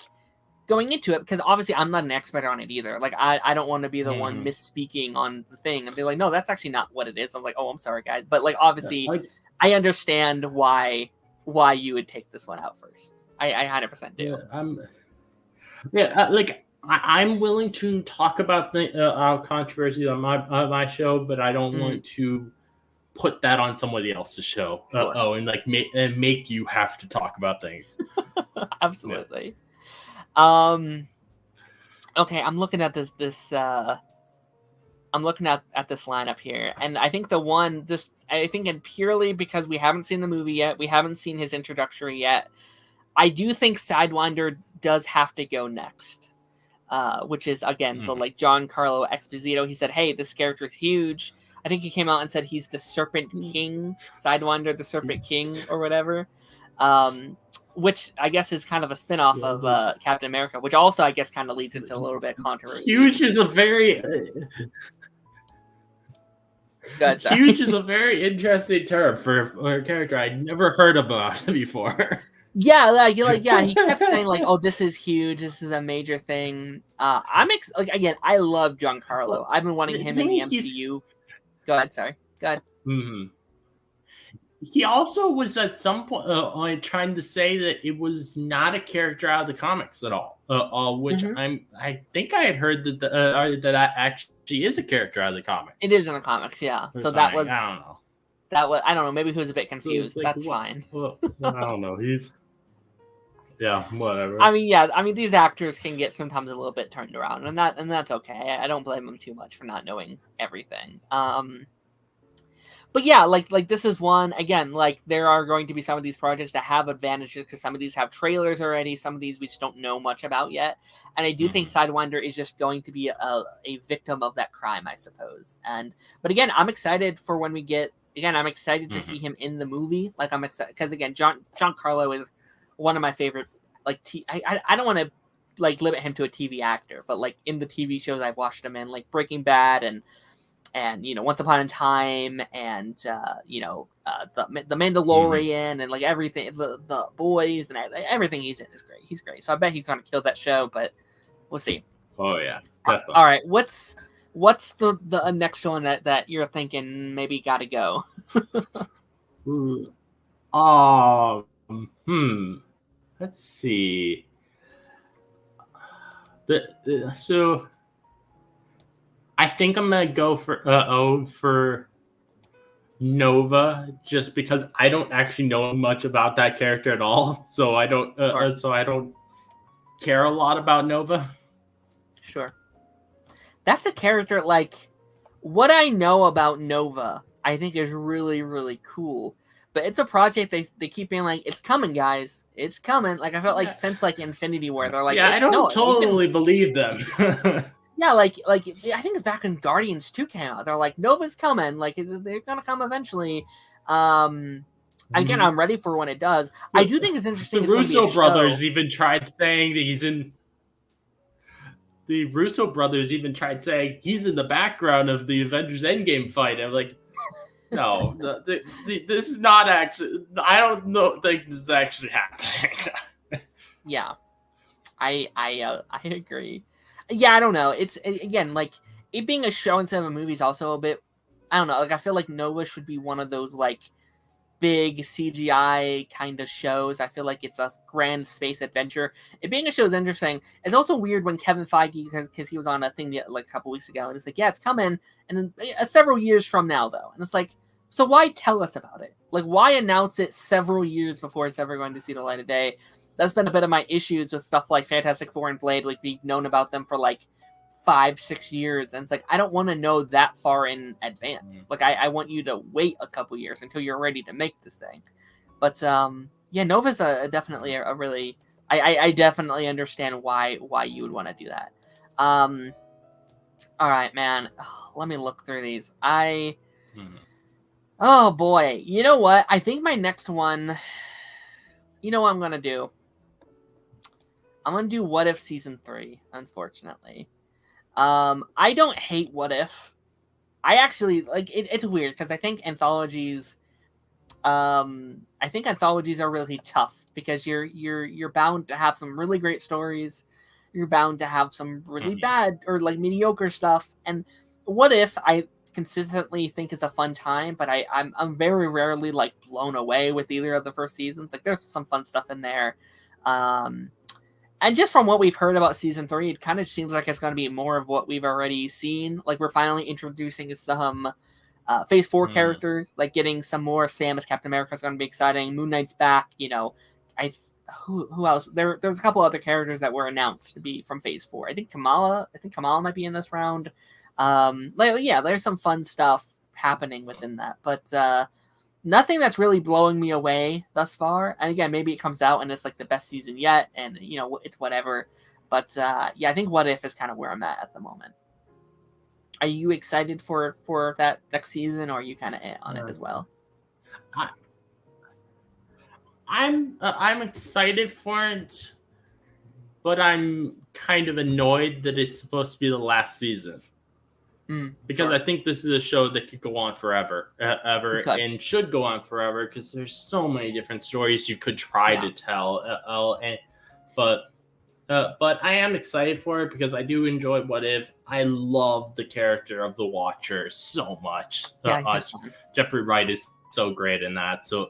going into it because obviously I'm not an expert on it either. Like I don't want to be the one misspeaking on the thing and be like, no, that's actually not what it is. I'm like, oh, I'm sorry, guys. But obviously, I understand why you would take this one out first. I 100% do. I'm willing to talk about the controversy on my show, but I don't want to put that on somebody else's show. Sure. And make you have to talk about things. Absolutely. Okay, I'm looking at this I'm looking at this lineup here, and I think and purely because we haven't seen the movie yet, we haven't seen his introductory yet, I do think Sidewinder does have to go next. Which is again the Giancarlo Esposito. He said, hey, this character is huge. I think he came out and said he's the Serpent King, Sidewinder, the Serpent King, or whatever. Which I guess is kind of a spinoff of Captain America, which also I guess kind of leads into a little bit of controversy. Huge is a very interesting term for a character I'd never heard about before. Yeah, he kept saying oh, this is huge, this is a major thing. Again, I love Giancarlo. I've been wanting him in the MCU. Go ahead, sorry. Go ahead. He also was at some point trying to say that it was not a character out of the comics at all, which I think I had heard that actually is a character out of the comics. It is in the comics, yeah. So that was I don't know. I don't know. Maybe he was a bit confused. So that's fine. Well, I don't know. Whatever. I mean, these actors can get sometimes a little bit turned around, and that's okay. I don't blame them too much for not knowing everything. But yeah, this is one, again, there are going to be some of these projects that have advantages because some of these have trailers already, some of these we just don't know much about yet. And I do think Sidewinder is just going to be a victim of that crime, I suppose. But again, I'm excited for when we get, I'm excited to see him in the movie. I'm excited because again, Giancarlo is one of my favorite, I don't want to limit him to a TV actor, but in the TV shows I've watched him in, Breaking Bad and Once Upon a Time and the Mandalorian and everything, the Boys and everything he's in is great. He's great. So I bet he's gonna kill that show, but we'll see. Oh yeah, definitely. All right, what's what's the next one that you're thinking maybe gotta go? Let's see. So I think I'm gonna go for Nova, just because I don't actually know much about that character at all, so I don't care a lot about Nova. Sure. That's a character, like, what I know about Nova, I think is really, really cool. But it's a project they keep being like, it's coming, guys. It's coming. Like, I felt like since, like, Infinity War, they're like, I don't totally believe them. Yeah, like I think it's back when Guardians 2 came out. They're like, Nova's coming. Like, they're going to come eventually. Again, I'm ready for when it does. I do think it's interesting. The Russo brothers even tried saying that he's in... The Russo brothers even tried saying he's in the background of the Avengers Endgame fight. I'm like, no, this is not actually... I don't think this is actually happening. Yeah. I agree. Yeah, I don't know. It's, again, like, it being a show instead of a movie is also a bit... I don't know. Like, I feel like Nova should be one of those, like, big CGI kind of shows. I feel like it's a grand space adventure. It being a show is interesting. It's also weird when Kevin Feige, because he was on a thing like a couple weeks ago, and it's like, yeah, it's coming, and then several years from now, though. And it's like, so why tell us about it? Like, why announce it several years before it's ever going to see the light of day? That's been a bit of my issues with stuff like Fantastic Four and Blade. Like, we've known about them for like 5-6 years, and it's like, I don't want to know that far in advance. Like, I want you to wait a couple years until you're ready to make this thing. But yeah, Nova's definitely a really... I definitely understand why you would want to do that. All right, man. Let me look through these. Oh boy, you know what? I think my next one... You know what I'm gonna do? I'm gonna do What If Season 3, unfortunately. I don't hate What If. I actually, like, it's weird, because I think anthologies are really tough, because you're bound to have some really great stories. You're bound to have some really bad or, like, mediocre stuff. And What If, I consistently think is a fun time, but I'm very rarely, like, blown away with either of the first seasons. Like, there's some fun stuff in there. And just from what we've heard about Season 3, it kind of seems like it's going to be more of what we've already seen. Like, we're finally introducing some Phase 4 characters. Like, getting some more Sam as Captain America is going to be exciting. Moon Knight's back. You know, who else? There's a couple other characters that were announced to be from Phase 4. I think Kamala might be in this round. Yeah, there's some fun stuff happening within that. But nothing that's really blowing me away thus far. And again, maybe it comes out and it's like the best season yet, and you know, it's whatever. But yeah, I think What If is kind of where I'm at the moment. Are you excited for that next season, or are you kind of on it as well? I'm excited for it, but I'm kind of annoyed that it's supposed to be the last season. Because I think this is a show that could go on forever, and should go on forever, because there's so many different stories you could try to tell. But I am excited for it, because I do enjoy What If. I love the character of the Watcher so much. Jeffrey Wright is so great in that. So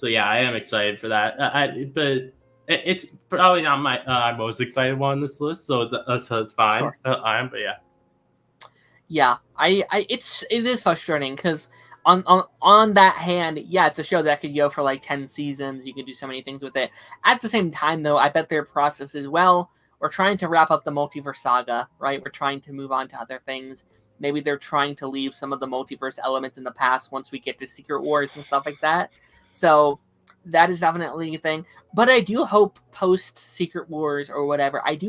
yeah, I am excited for that. But it's probably not my most excited one on this list, so it's fine. Sure. But yeah. Yeah, it is frustrating, because on that hand, yeah, it's a show that could go for like 10 seasons. You could do so many things with it. At the same time, though, I bet their process is, well, we're trying to wrap up the multiverse saga, right? We're trying to move on to other things. Maybe they're trying to leave some of the multiverse elements in the past once we get to Secret Wars and stuff like that. So that is definitely a thing. But I do hope post Secret Wars or whatever, I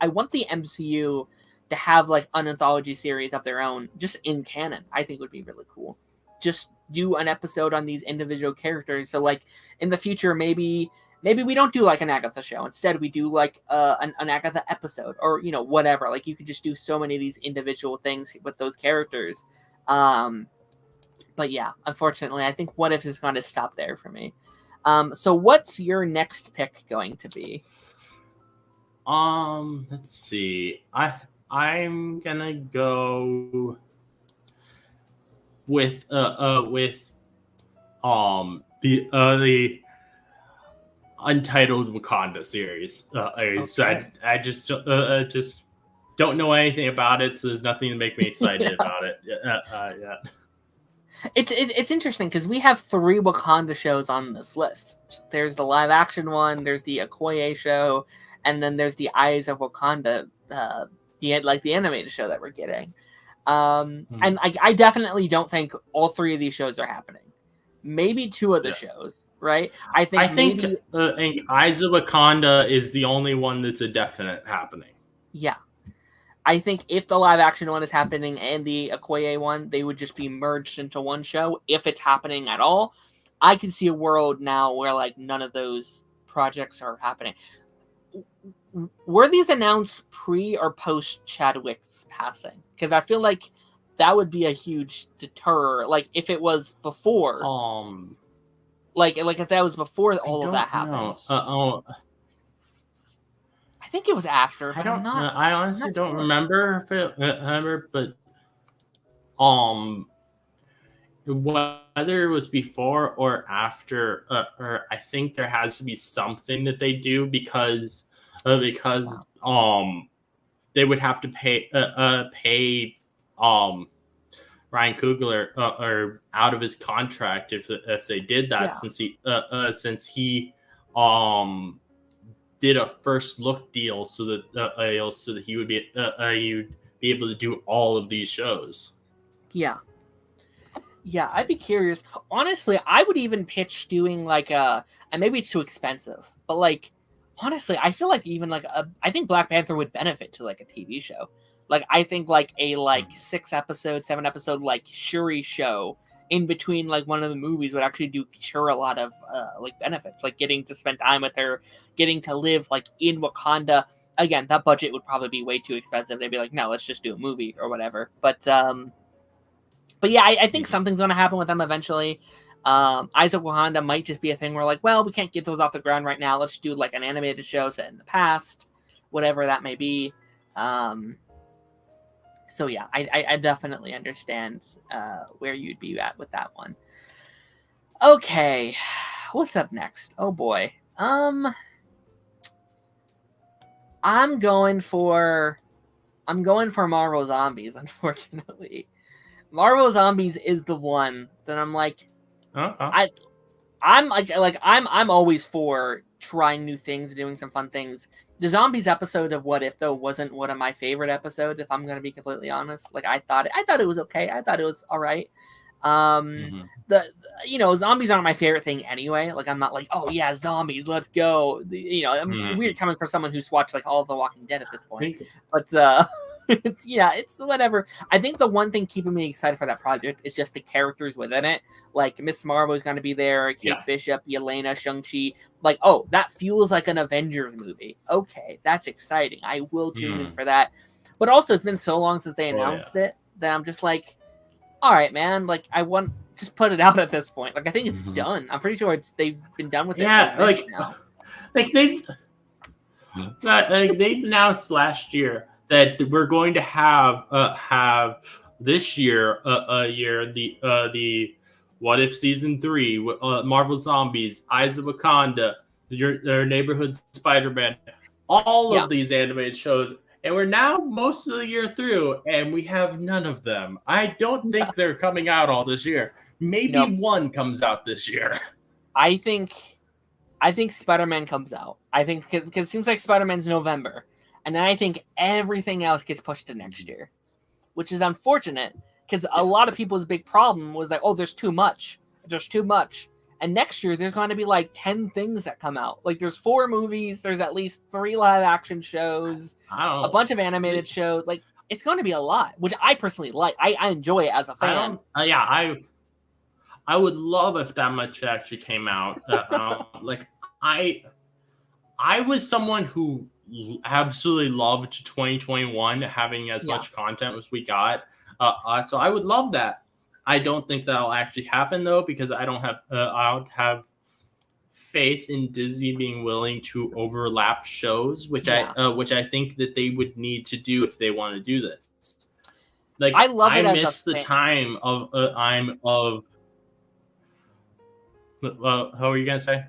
want the MCU to have like an anthology series of their own, just in canon. I think would be really cool. Just do an episode on these individual characters. So like in the future, maybe we don't do like an Agatha show. Instead, we do like an Agatha episode, or you know, whatever. Like you could just do so many of these individual things with those characters. But yeah, unfortunately, I think What If is going to stop there for me. So what's your next pick going to be? Let's see. I'm gonna go with the Untitled Wakanda series. Okay. I just don't know anything about it, so there's nothing to make me excited Yeah. about it. Yeah. It's interesting because we have 3 Wakanda shows on this list. There's the live action one, there's the Okoye show, and then there's the Eyes of Wakanda, the animated show that we're getting. And I definitely don't think all 3 of these shows are happening. Maybe 2 of the shows, right? I think Eyes of Wakanda is the only one that's a definite happening. Yeah. I think if the live action one is happening and the Okoye one, they would just be merged into one show if it's happening at all. I can see a world now where like none of those projects are happening. Were these announced pre or post Chadwick's passing? Because I feel like that would be a huge deterror. Like if it was before, like if that was before all of that happened. I think it was after. But I honestly don't remember if it but whether it was before or after, or I think there has to be something that they do because they would have to pay Ryan Coogler or out of his contract if they did that, since he did a first look deal so that he would be you'd be able to do all of these shows. Yeah, I'd be curious. Honestly, I would even pitch doing like and maybe it's too expensive, but like honestly, I feel like even like I think Black Panther would benefit to like a TV show. Like I think like a 6 episode, 7 episode like Shuri show in between like one of the movies would actually do Shuri a lot of like benefits, like getting to spend time with her, getting to live like in Wakanda. Again, that budget would probably be way too expensive. They'd be like, no, let's just do a movie or whatever. But yeah, I think something's going to happen with them eventually. Eyes of Wakanda might just be a thing where like, well, we can't get those off the ground right now. Let's do like an animated show set in the past, whatever that may be. So yeah, I definitely understand where you'd be at with that one. Okay, what's up next? Oh boy. I'm going for Marvel Zombies, unfortunately. Marvel Zombies is the one that I'm like, I'm always for trying new things, doing some fun things. The Zombies episode of What If though wasn't one of my favorite episodes, if I'm going to be completely honest. Like I thought it was okay. I thought it was all right. Zombies aren't my favorite thing anyway. Like I'm not like, oh yeah, zombies, let's go. I'm weird coming from someone who's watched like all of The Walking Dead at this point. But it's whatever. I think the one thing keeping me excited for that project is just the characters within it. Like Miss Marvel is going to be there, Kate Bishop, Yelena, Shang-Chi. Like, oh, that feels like an Avengers movie. Okay, that's exciting. I will tune in for that. But also, it's been so long since they announced it that I'm just like, all right, man. Like, I want just put it out at this point. Like, I think it's done. I'm pretty sure they've been done with it. They've announced last year that we're going to have this year the What If Season 3, Marvel Zombies, Eyes of Wakanda, your Neighborhood Spider-Man, all of these animated shows, and we're now most of the year through, and we have none of them. I don't think they're coming out all this year. Maybe one comes out this year. I think Spider-Man comes out. I think because it seems like Spider-Man's November. And then I think everything else gets pushed to next year, which is unfortunate because a lot of people's big problem was like, oh, there's too much. There's too much. And next year, there's going to be like 10 things that come out. Like there's 4 movies. There's at least 3 live action shows, a bunch of animated shows. Like it's going to be a lot, which I personally like. I enjoy it as a fan. I would love if that much actually came out. I was someone who absolutely loved 2021 having as much content as we got, so I would love that. I don't think that'll actually happen though, because I don't have faith in Disney being willing to overlap shows, which I think that they would need to do if they want to do this. Like, I love it as miss a the time of how are you gonna say?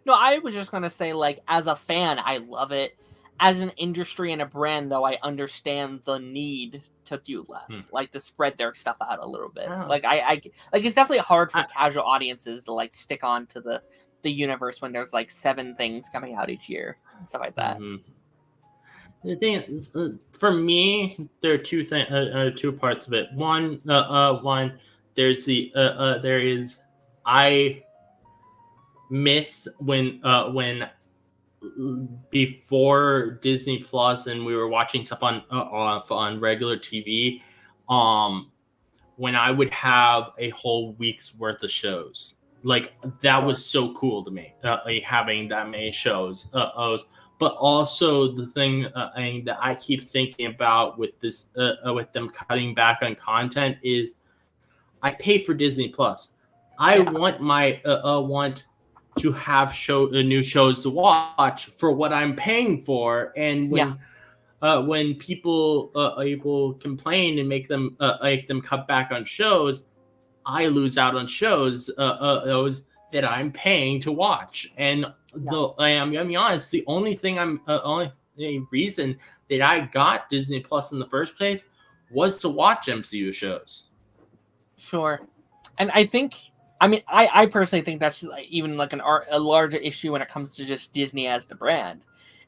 No, I was just gonna say, like, as a fan, I love it. As an industry and a brand, though, I understand the need to do less, like to spread their stuff out a little bit. Oh. Like like it's definitely hard for casual audiences to like stick on to the universe when there's like 7 things coming out each year, and stuff like that. The thing is, for me, there are two parts of it. One, there's I miss when before Disney Plus and we were watching stuff on regular TV, when I would have a whole week's worth of shows. Like, that was so cool to me, having that many shows. But also the thing that I keep thinking about with this, with them cutting back on content, is I pay for Disney Plus. I want want to have new shows to watch for what I'm paying for, and when people complain and make them cut back on shows, I lose out on shows those that I'm paying to watch. And I'm gonna be honest, the only reason that I got Disney Plus in the first place was to watch MCU shows. Sure. And I personally think that's even like a larger issue when it comes to just Disney as the brand.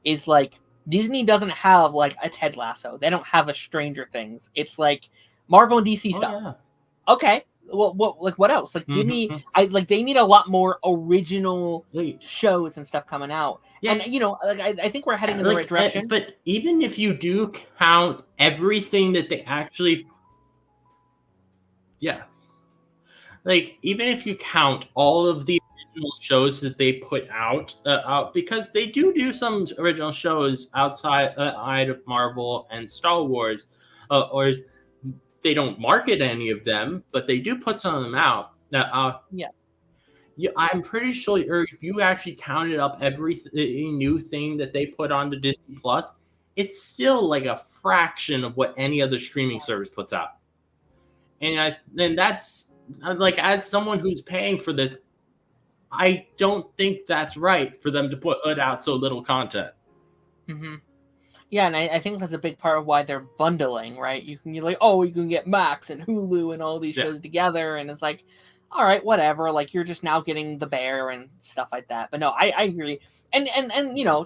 Is like, Disney doesn't have like a Ted Lasso. They don't have a Stranger Things. It's like Marvel and DC stuff. Yeah. Okay. Well, what else? Like, give me. They need a lot more original shows and stuff coming out. Yeah. And I think we're heading in the right direction. But even if you do count everything that they actually, like, even if you count all of the original shows that they put out, because they do some original shows outside of Marvel and Star Wars, or they don't market any of them, but they do put some of them out. I'm pretty sure if you actually counted up every new thing that they put onto Disney Plus, it's still like a fraction of what any other streaming service puts out. And that's, like, as someone who's paying for this, I don't think that's right for them to put out so little content. Mm-hmm. Yeah, and I think that's a big part of why they're bundling, right? You can get Max and Hulu and all these shows together, and it's like, all right, whatever. Like, you're just now getting The Bear and stuff like that. But no, I agree. And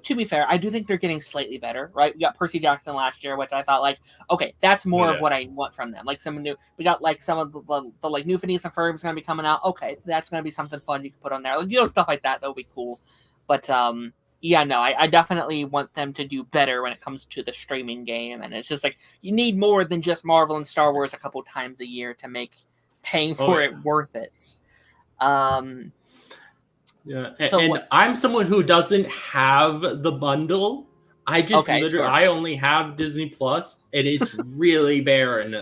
to be fair, I do think they're getting slightly better, right? We got Percy Jackson last year, which I thought, like, okay, that's more of what I want from them. Like, we got like some of the like new Phineas and Ferb is going to be coming out. Okay, that's going to be something fun you can put on there. Like, stuff like that. That'll be cool. But I definitely want them to do better when it comes to the streaming game. And it's just like, you need more than just Marvel and Star Wars a couple times a year to make paying for it worth it. And I'm someone who doesn't have the bundle. I just I only have Disney Plus, and it's really barren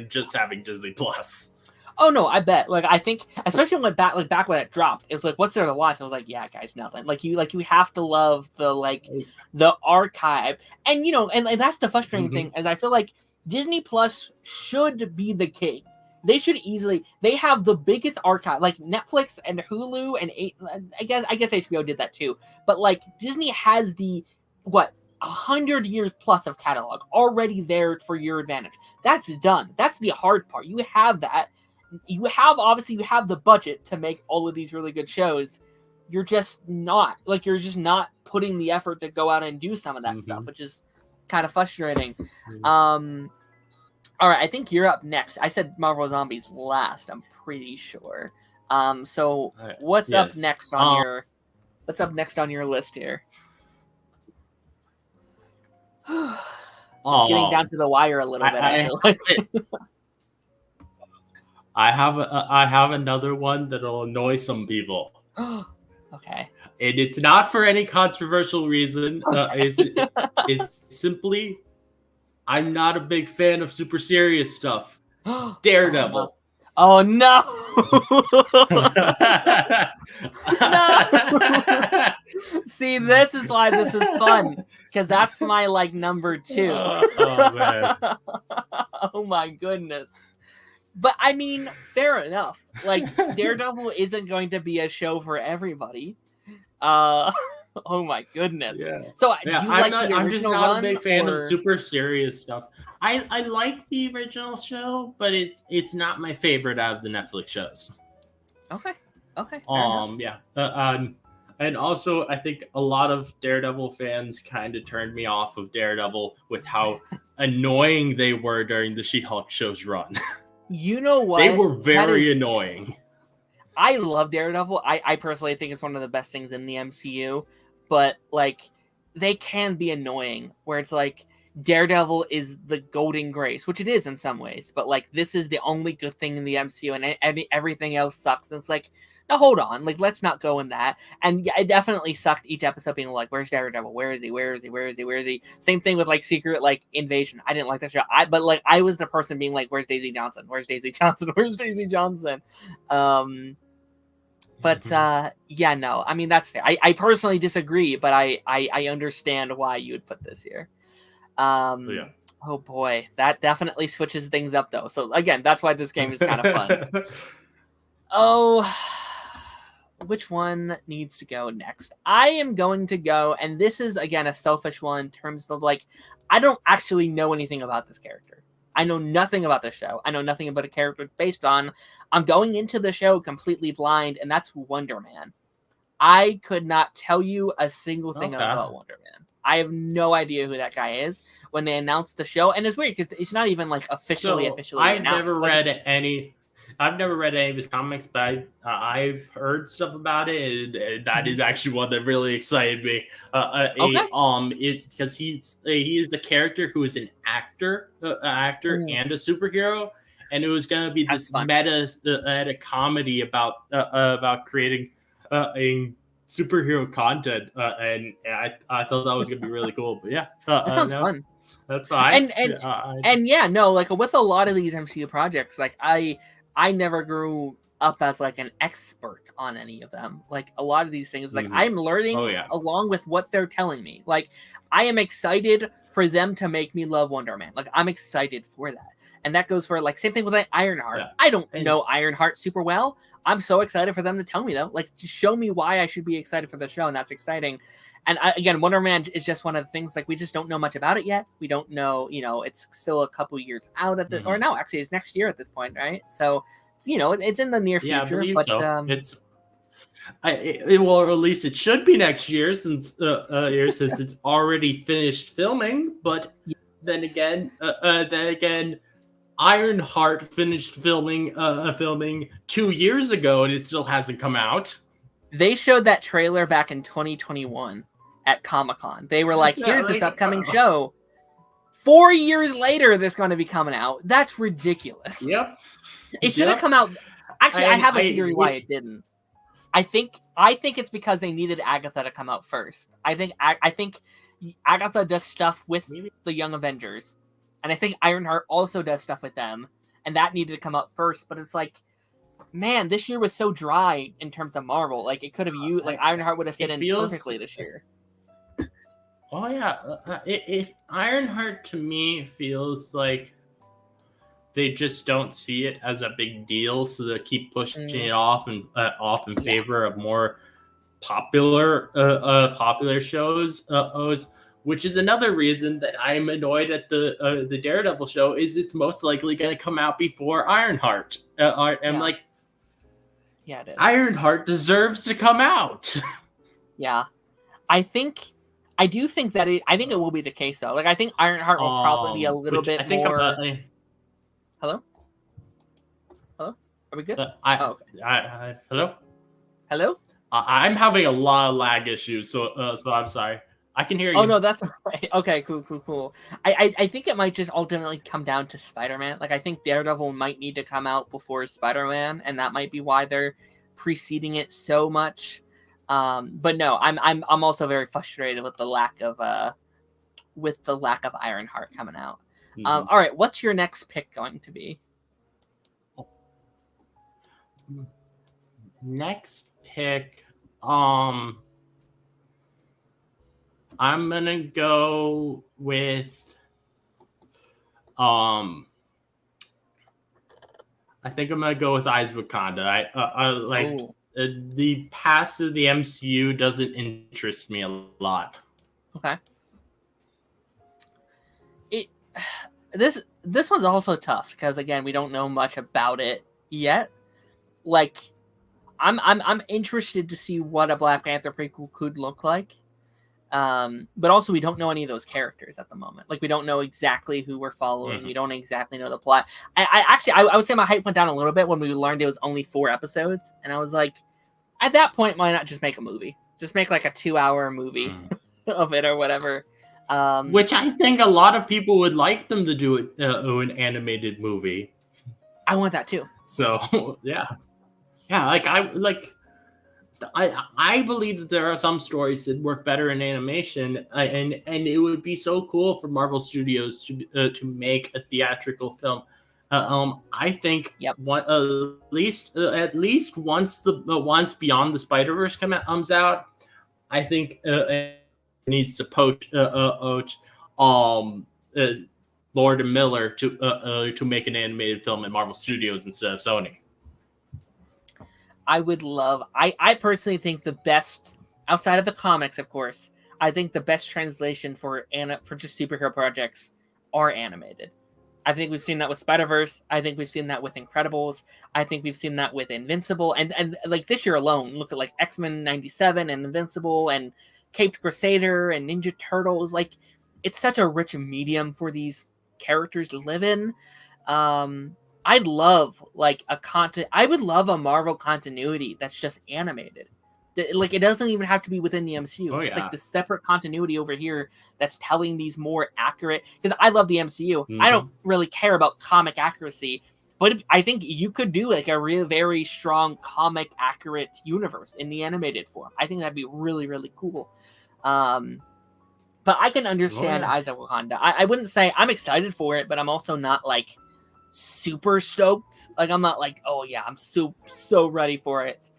just having Disney Plus. Oh no, I bet. Like, I think, especially when back when it dropped, it's like, what's there to watch? I was like, yeah, guys, nothing. Like, you have to love the archive, and and that's the frustrating thing, is I feel like Disney Plus should be the king. They should they have the biggest archive, like Netflix and Hulu, and I guess HBO did that too. But like, Disney has the 100 years plus of catalog already there for your advantage. That's done. That's the hard part. You have that. You have the budget to make all of these really good shows. You're just not putting the effort to go out and do some of that stuff, which is kind of frustrating. All right, I think you're up next. I said Marvel Zombies last, I'm pretty sure. So what's up next on your list here? It's getting down to the wire a little bit. I feel like. I have another one that'll annoy some people. Okay. And it's not for any controversial reason. It's simply, I'm not a big fan of super serious stuff. Daredevil. Oh no! No! See, this is why this is fun, because that's my like number 2. Oh man. Oh my goodness. But I mean, fair enough. Like Daredevil isn't going to be a show for everybody. Oh my goodness. Yeah. So Yeah, do you like the I'm just original not run, a big fan or... of super serious stuff. I like the original show, but it's not my favorite out of the Netflix shows. Okay. Fair enough. Yeah. And also I think a lot of Daredevil fans kind of turned me off of Daredevil with how annoying they were during the She-Hulk show's run. You know what? They were very annoying. I love Daredevil. I personally think it's one of the best things in the MCU, but like they can be annoying where it's like Daredevil is the golden grace, which it is in some ways, but like this is the only good thing in the MCU and everything else sucks. And it's like, now hold on, like let's not go in that. And yeah, it definitely sucked each episode being like, where's Daredevil? Where is he? Where is he? Where is he? Where is he? Same thing with like Secret like Invasion. I didn't like that show. But like I was the person being like, where's Daisy Johnson? Where's Daisy Johnson? Where's Daisy Johnson? But yeah, no, I mean that's fair. I personally disagree, but I understand why you would put this here. Yeah. Oh boy, that definitely switches things up though. So again, that's why this game is kind of fun. Oh, which one needs to go next? I am going to go, and this is again a selfish one in terms of like, I don't actually know anything about this character. I know nothing about the show. I know nothing about a character it's based on. I'm going into the show completely blind, and that's Wonder Man. I could not tell you a single thing about Wonder Man. I have no idea who that guy is when they announced the show, and it's weird because it's not even like officially announced. I've never read any of his comics, but I've heard stuff about it, and that is actually one that really excited me. Because he is a character who is an actor and a superhero, and it was going to be this meta comedy about creating a superhero content, and I thought that was going to be really cool. But yeah, that sounds fun. That's fine. And yeah, no, like with a lot of these MCU projects, like I never grew up as like an expert on any of them. Like a lot of these things, like I'm learning along with what they're telling me. Like I am excited for them to make me love Wonder Man. Like I'm excited for that. And that goes for like same thing with like Ironheart. Yeah. I don't know Ironheart super well. I'm so excited for them to tell me though. Like to show me why I should be excited for the show, and that's exciting. And again, Wonder Man is just one of the things, like, we just don't know much about it yet. We don't know, it's still a couple years out at the, or no, actually it's next year at this point, right? So, it's in the near future. Yeah, but so. Well, at least it should be next year since it's already finished filming. But then again, Ironheart finished filming 2 years ago, and it still hasn't come out. They showed that trailer back in 2021 at Comic-Con. They were like, here's this upcoming show. 4 years later, this is going to be coming out. That's ridiculous. Yep. It should have come out. Actually, I have a theory why it didn't. I think it's because they needed Agatha to come out first. I think Agatha does stuff with the Young Avengers. And I think Ironheart also does stuff with them. And that needed to come out first. But it's like, man, this year was so dry in terms of Marvel. Like, it could have used, like, Ironheart would have fit in perfectly this year. Oh, yeah. If Ironheart, to me, feels like they just don't see it as a big deal, so they keep pushing it off in favor of more popular shows. Which is another reason that I'm annoyed at the Daredevil show. Is it's most likely going to come out before Ironheart. I'm like, yeah, it is. Ironheart deserves to come out. Yeah, I think it will be the case though. Like I think Ironheart will probably be a little bit more. Hello? Are we good? Hello? Hello? I'm having a lot of lag issues, so I'm sorry. I can hear you. Oh no, that's right. Okay, cool. I think it might just ultimately come down to Spider-Man. Like I think Daredevil might need to come out before Spider-Man, and that might be why they're preceding it so much. But no, I'm also very frustrated with the lack of Ironheart coming out. All right, what's your next pick going to be? Next pick, I'm gonna go with I think I'm gonna go with Eyes of Wakanda. The past of the MCU doesn't interest me a lot. Okay. This one's also tough because again we don't know much about it yet. Like, I'm interested to see what a Black Panther prequel could look like. But also we don't know any of those characters at the moment. Like, we don't know exactly who we're following. Mm-hmm. We don't exactly know the plot. I would say my hype went down a little bit when we learned it was only 4 episodes, and I was like, at that point, why not just make a movie? Just make like a 2-hour movie of it or whatever. Which I think a lot of people would like them to do an animated movie. I want that too. So yeah. I believe that there are some stories that work better in animation, and it would be so cool for Marvel Studios to make a theatrical film. I think at least once once Beyond the Spider-Verse comes out, I think it needs to poach Lord and Miller to make an animated film at Marvel Studios instead of Sony. I would love. I personally think the best, outside of the comics, of course, I think the best translation for just superhero projects are animated. I think we've seen that with Spider-Verse. I think we've seen that with Incredibles. I think we've seen that with Invincible. And like this year alone, look at like X-Men 97 and Invincible and Caped Crusader and Ninja Turtles. Like, it's such a rich medium for these characters to live in. I'd love I would love a Marvel continuity that's just animated. Like, it doesn't even have to be within the MCU. It's like the separate continuity over here that's telling these more accurate. Because I love the MCU. I don't really care about comic accuracy, but I think you could do like a real very strong comic accurate universe in the animated form. I think that'd be really, really cool. But I can understand Eyes of Wakanda. I wouldn't say I'm excited for it, but I'm also not like super stoked. Like, I'm not like, oh yeah, I'm so ready for it.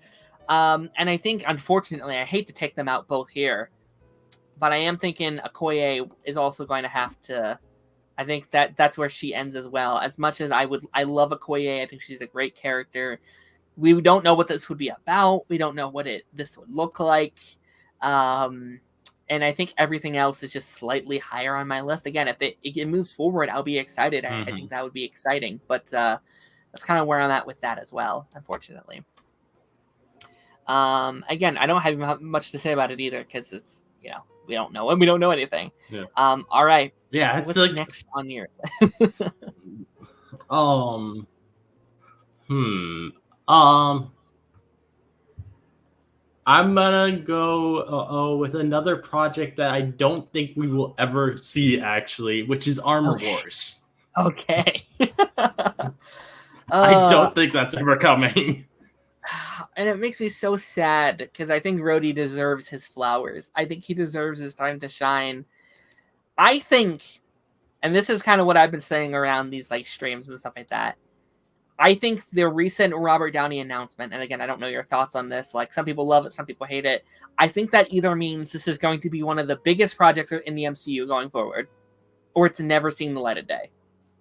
And I think, unfortunately, I hate to take them out both here, but I am thinking Okoye is also going to have to. I think that's where she ends as well. As much as I love Okoye, I think she's a great character. We don't know what this would be about. We don't know what this would look like. And I think everything else is just slightly higher on my list. Again, if it moves forward, I'll be excited. I think that would be exciting. But that's kind of where I'm at with that as well, unfortunately. Again, I don't have much to say about it either because it's, we don't know and we don't know anything. Yeah. All right. Yeah. It's what's next on your? I'm gonna go with another project that I don't think we will ever see, actually, which is Armor Wars. Okay. I don't think that's ever coming. And it makes me so sad because I think Rhodey deserves his flowers. I think he deserves his time to shine. I think, and this is kind of what I've been saying around these like streams and stuff like that, I think the recent Robert Downey announcement, and again, I don't know your thoughts on this, like some people love it, some people hate it. I think that either means this is going to be one of the biggest projects in the MCU going forward, or it's never seen the light of day.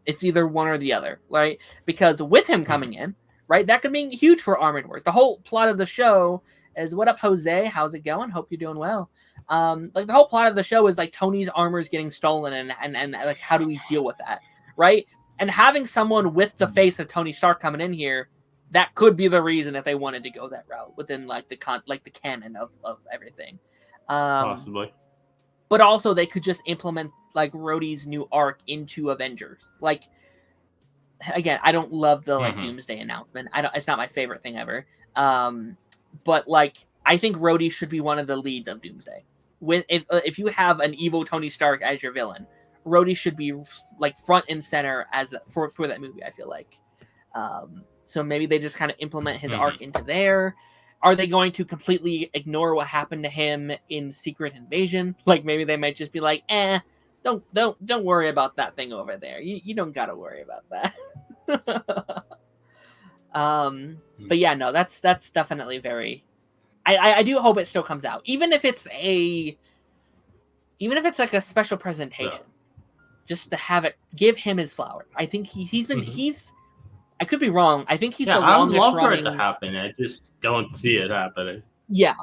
It's either one or the other, right? Because with him coming in, right, that could be huge for Armored Wars. The whole plot of the show is, what up, Jose? How's it going? Hope you're doing well. Like, the whole plot of the show is like Tony's armor is getting stolen, and like, how do we deal with that, right? And having someone with the face of Tony Stark coming in here, that could be the reason if they wanted to go that route within like the canon of everything. Possibly. But also they could just implement like Rhodey's new arc into Avengers. Like, again, I don't love the like Doomsday announcement. It's not my favorite thing ever. But like, I think Rhodey should be one of the leads of Doomsday. If you have an evil Tony Stark as your villain, Rhodey should be like front and center for that movie, I feel like. So maybe they just kind of implement his arc into there. Are they going to completely ignore what happened to him in Secret Invasion? Like, maybe they might just be like, don't worry about that thing over there. You don't gotta worry about that. But yeah, no, that's definitely very. I do hope it still comes out, even if it's like a special presentation, just to have it, give him his flowers. I think he's been I could be wrong. I think he's the longest running. I would love for it to happen. I just don't see it happening. Yeah.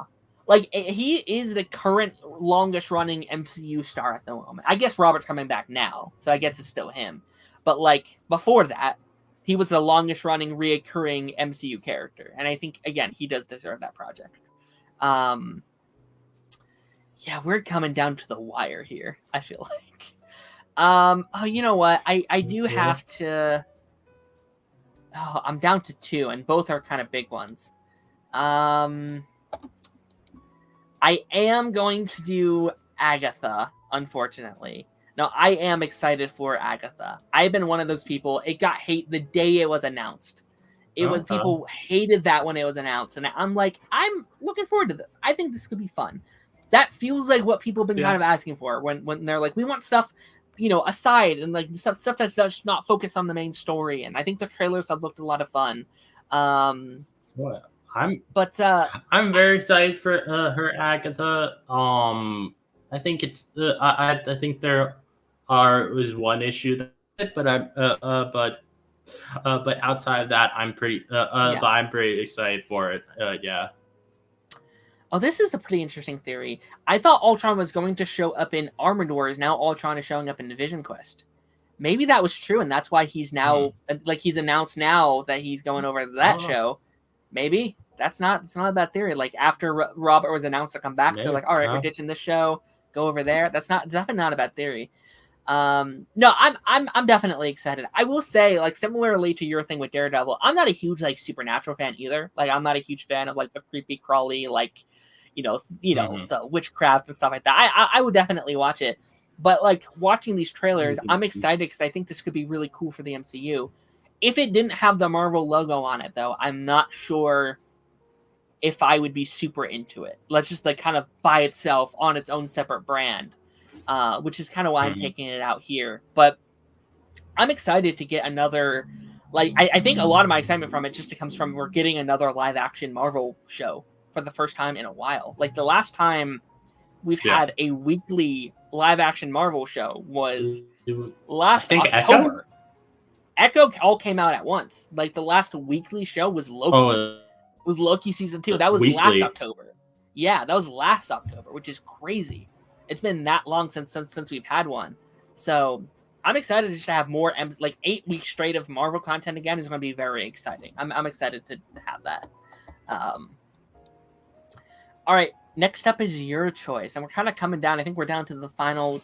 Like, he is the current longest running MCU star at the moment. I guess Robert's coming back now, so I guess it's still him. But, like, before that, he was the longest running reoccurring MCU character. And I think, again, he does deserve that project. Yeah, we're coming down to the wire here, I feel like. Oh, you know what? I do have to... Oh, I'm down to 2, and both are kind of big ones. I am going to do Agatha, unfortunately. Now, I am excited for Agatha. I've been one of those people. It got hate the day it was announced. People hated that when it was announced, and I'm like, I'm looking forward to this. I think this could be fun. That feels like what people have been kind of asking for when they're like, we want stuff, aside, and like stuff that's just not focused on the main story. And I think the trailers have looked a lot of fun. I'm very excited for her Agatha. I think it's I think there was one issue but outside of that, I'm pretty but I'm pretty excited for it. Yeah. Oh, this is a pretty interesting theory. I thought Ultron was going to show up in Armored Wars. Now Ultron is showing up in Vision Quest. Maybe that was true, and that's why he's now he's announced now that he's going over to that show. Maybe it's not a bad theory. Like, after Robert was announced to come back, they're like, all right, we're ditching this show, go over there. That's definitely not a bad theory. No, I'm definitely excited. I will say, like, similarly to your thing with Daredevil, I'm not a huge like Supernatural fan either. Like, I'm not a huge fan of like the creepy crawly, like, the witchcraft and stuff like that. I would definitely watch it. But like, watching these trailers, I'm excited because I think this could be really cool for the MCU. If it didn't have the Marvel logo on it, though, I'm not sure if I would be super into it. Let's just like kind of by itself on its own separate brand, which is kind of why I'm taking it out here. But I'm excited to get another. Like, I think a lot of my excitement from it just comes from we're getting another live action Marvel show for the first time in a while. Like, the last time we've had a weekly live action Marvel show was last October. Echo all came out at once. Like, the last weekly show was Loki. Was Loki season 2. That was last October. Yeah, that was last October, which is crazy. It's been that long since we've had one. So I'm excited just to have more, like 8 weeks straight of Marvel content again is going to be very exciting. I'm excited to have that. All right, next up is your choice, and we're kind of coming down. I think we're down to the final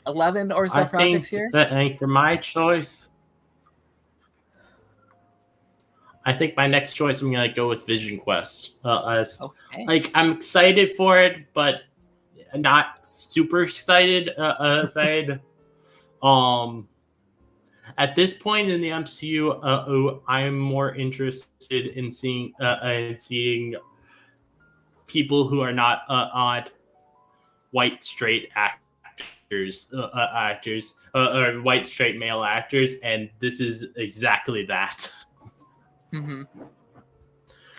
11 or so projects here. I think for my choice, I think my next choice, I'm gonna go with Vision Quest. Like, I'm excited for it, but not super excited. At this point in the MCU, I'm more interested in seeing people who are not odd white straight actors or white straight male actors, and this is exactly that.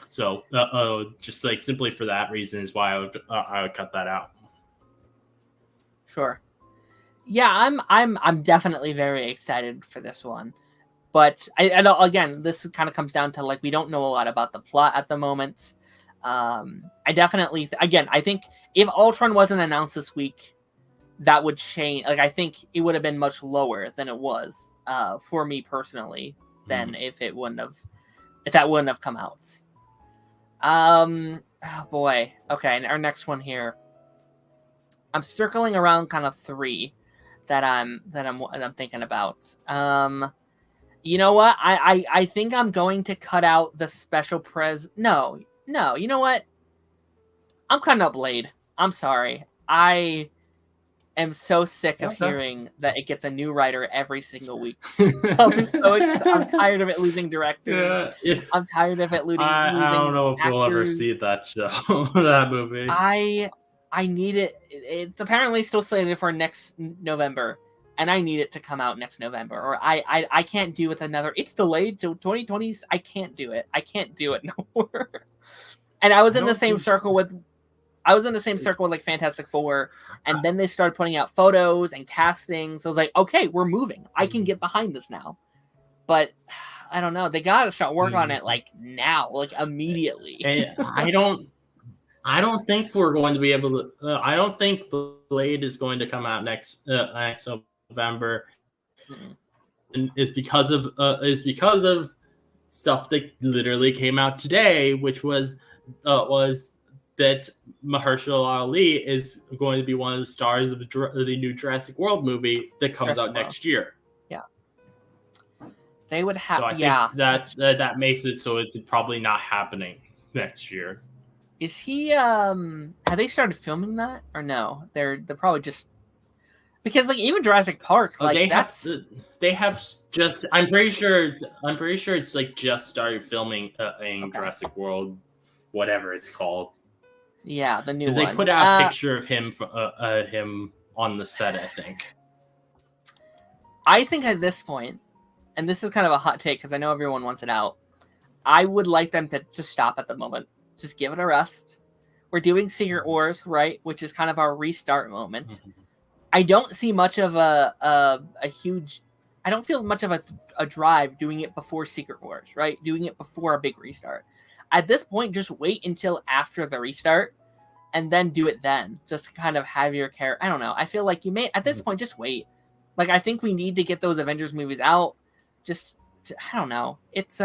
So just like simply for that reason is why I would cut that out. Sure. Yeah, I'm definitely very excited for this one. But again, this kind of comes down to, like, we don't know a lot about the plot at the moment. I definitely I think if Ultron wasn't announced this week, that would change. Like, I think it would have been much lower than it was for me personally than if that wouldn't have come out. Oh boy. Okay, and our next one here. I'm circling around kind of 3 that I'm thinking about. You know what? I think I'm going to cut out the special No, you know what? I'm cutting out Blade. I'm sorry. I am so sick of hearing that it gets a new writer every single week. I'm tired of it losing directors. Yeah. I'm tired of it losing I don't know if we'll ever see that show, that movie. I need it. It's apparently still slated for next November. and I need it to come out next November, or I can't do with another. It's delayed to 2020s. I can't do it. I can't do it no more. And I was in the same circle with like Fantastic Four, and then they started putting out photos and castings. So I was like, okay, we're moving. I can get behind this now. But I don't know. They gotta start work on it like now, like immediately. And I don't think we're going to be able to. I don't think Blade is going to come out next November. And it's because of stuff that literally came out today, which was that Mahershala Ali is going to be one of the stars of the new Jurassic World movie that comes out next year. Yeah, they would have. So I think that makes it so it's probably not happening next year. Is he? Have they started filming that or no? They're probably just because like even Jurassic Park, like they have just. I'm pretty sure it's like just started filming in Jurassic World, whatever it's called. Yeah, the new one. Because they put out a picture of him on the set, I think. I think at this point, and this is kind of a hot take because I know everyone wants it out, I would like them to just stop at the moment. Just give it a rest. We're doing Secret Wars, right? Which is kind of our restart moment. Mm-hmm. I don't see much of a huge... I don't feel much of a drive doing it before Secret Wars, right? Doing it before a big restart. At this point, just wait until after the restart and then do it then. Just to kind of have your character... I don't know. I feel like you may... At this point, just wait. Like, I think we need to get those Avengers movies out. Just I don't know. It's...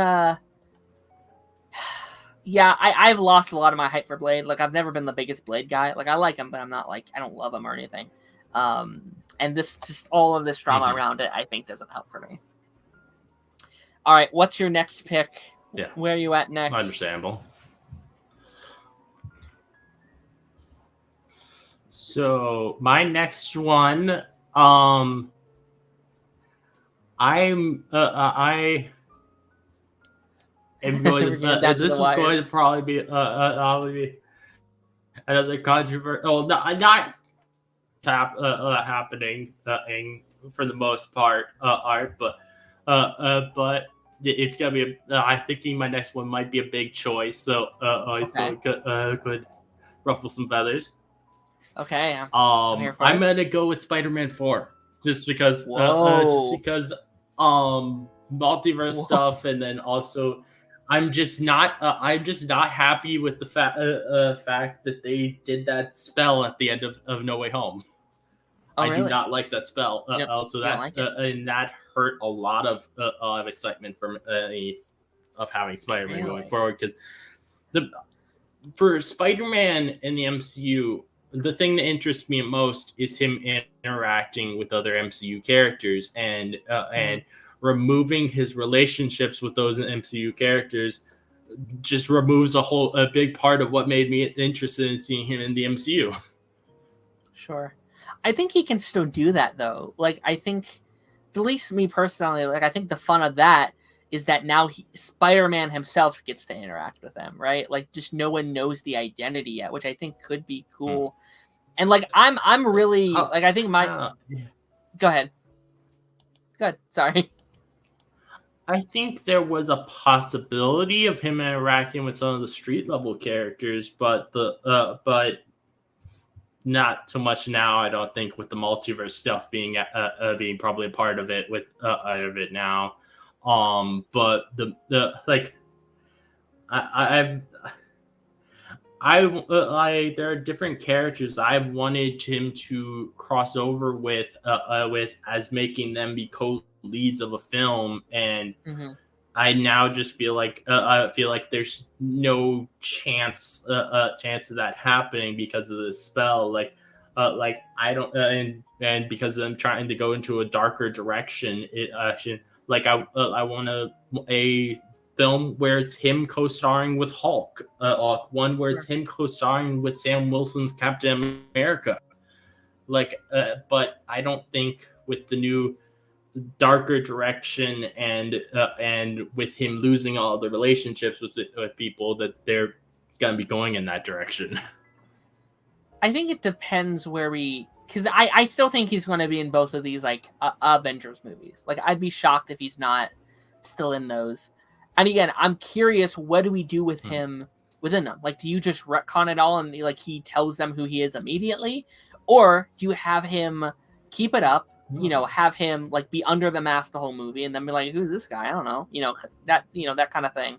Yeah, I've lost a lot of my hype for Blade. Like, I've never been the biggest Blade guy. Like, I like him, but I'm not like... I don't love him or anything. And this... Just all of this drama around it, I think, doesn't help for me. All right, what's your next pick? Yeah. Where are you at next? Understandable. So my next one, I am going to. This is going to probably be another controversy. Oh, not happening for the most part, Art, but it's gonna be. I'm thinking my next one might be a big choice, so it could ruffle some feathers. Okay. I'm gonna go with Spider-Man 4, just because multiverse stuff, and then also I'm just not happy with the fact that they did that spell at the end of No Way Home. Oh, I really? do not like that spell. Also, and that hurt a lot of excitement from of having Spider-Man going forward, because for Spider-Man in the MCU, the thing that interests me most is him interacting with other MCU characters, and removing his relationships with those MCU characters just removes a big part of what made me interested in seeing him in the MCU. Sure. I think he can still do that, though. Like, I think, at least me personally, like, I think the fun of that is that now Spider-Man himself gets to interact with them, right? Like, just no one knows the identity yet, which I think could be cool. And, like, I'm really, like, I think Go ahead. Good. Sorry. I think there was a possibility of him interacting with some of the street level characters, but not so much now. I don't think, with the multiverse stuff being probably a part of it now. But there are different characters I've wanted him to cross over with as making them be co-leads of a film, and I now just feel like there's no chance of that happening because of this spell. I don't, and because I'm trying to go into a darker direction. I want a film where it's him co-starring with Hulk, one where it's him co-starring with Sam Wilson's Captain America. But I don't think with the new darker direction and with him losing all the relationships with people, that they're gonna be going in that direction. I think it depends where we because I still think he's going to be in both of these like Avengers movies. Like I'd be shocked if he's not still in those. And again, I'm curious, what do we do with him within them? Like, do you just retcon it all and like he tells them who he is immediately, or do you have him keep it up? You know, have him like be under the mask the whole movie, and then be like, "Who's this guy? I don't know." You know, that kind of thing.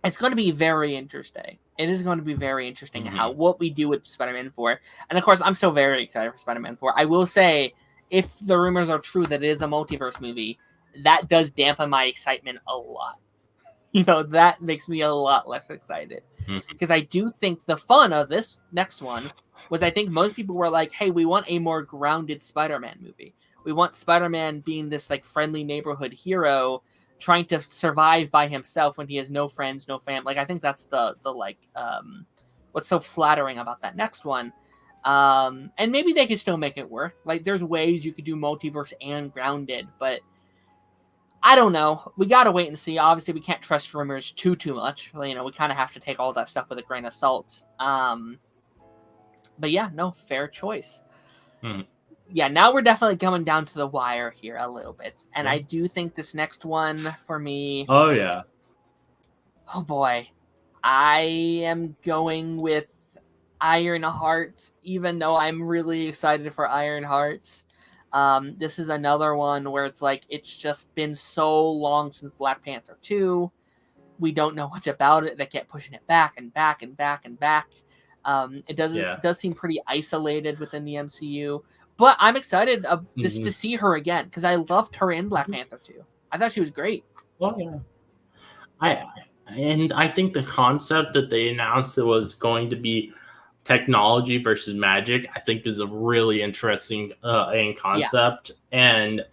It's going to be very interesting. It is going to be very interesting how what we do with Spider-Man 4. And of course, I'm still very excited for Spider-Man 4. I will say, if the rumors are true that it is a multiverse movie, that does dampen my excitement a lot. You know, that makes me a lot less excited. Because I do think the fun of this next one was, I think most people were like, hey, we want a more grounded Spider-Man movie. We want Spider-Man being this like friendly neighborhood hero trying to survive by himself when he has no friends, no family. Like, I think that's the like, what's so flattering about that next one. And maybe they could still make it work. Like, there's ways you could do multiverse and grounded, but I don't know. We got to wait and see. Obviously, we can't trust rumors too much. You know, we kind of have to take all that stuff with a grain of salt. But yeah, no, fair choice. Yeah, now we're definitely coming down to the wire here a little bit. And I do think this next one for me... Oh, yeah. Oh, boy. I am going with Ironheart, even though I'm really excited for Ironheart. This is another one where it's like, it's just been so long since Black Panther 2. We don't know much about it. They kept pushing it back and back and back and back. It does seem pretty isolated within the MCU. But I'm excited to see her again, because I loved her in Black Panther 2. I thought she was great. Well, yeah. I think the concept that they announced it was going to be technology versus magic, I think is a really interesting concept, and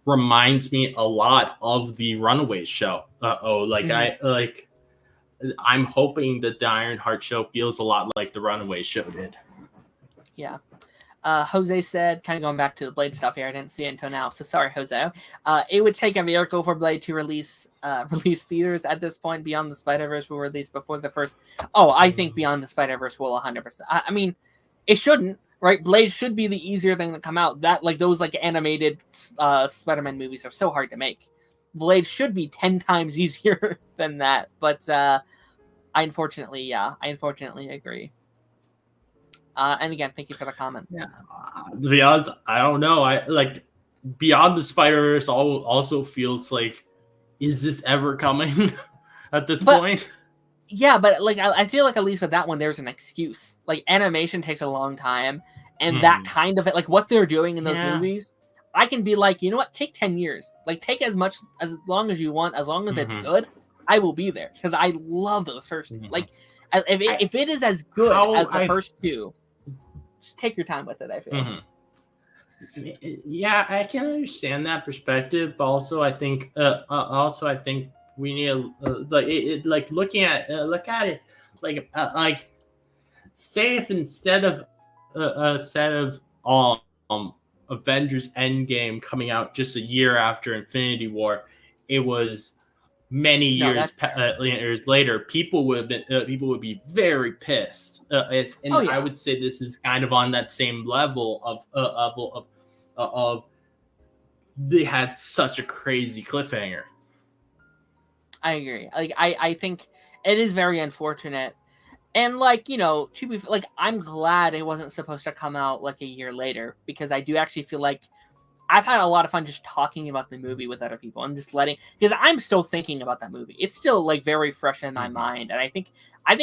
reminds me a lot of the Runaways show. I'm hoping that the Ironheart show feels a lot like the Runaways show did. Yeah. Jose said, kind of going back to the Blade stuff here, I didn't see it until now, so sorry, Jose. It would take a miracle for Blade to release theaters at this point. Beyond the Spider-Verse will release before the first... Oh, I think Beyond the Spider-Verse will 100%. I mean, it shouldn't, right? Blade should be the easier thing to come out. That, like, those, like, animated Spider-Man movies are so hard to make. Blade should be 10 times easier than that, but I unfortunately agree. And again, thank you for the comment. Yeah. To be honest, I don't know. I like Beyond the Spider-Verse also feels like, is this ever coming at this point? Yeah, but like I feel like at least with that one, there's an excuse. Like, animation takes a long time, and that kind of like what they're doing in those movies, I can be like, you know what? Take 10 years. Like, take as long as you want, as long as it's good. I will be there, because I love those first two. Like, if it is as good as the first two, just take your time with it, I feel. Yeah, I can understand that perspective, but also I think we need look at it like say if instead of Avengers Endgame coming out just a year after Infinity War, it was many years later, people would be very pissed. I would say this is kind of on that same level of they had such a crazy cliffhanger. I agree. Like, I think it is very unfortunate, and like, you know, to be like, I'm glad it wasn't supposed to come out like a year later, because I do actually feel like I've had a lot of fun just talking about the movie with other people and just because I'm still thinking about that movie. It's still like very fresh in my mind. And I think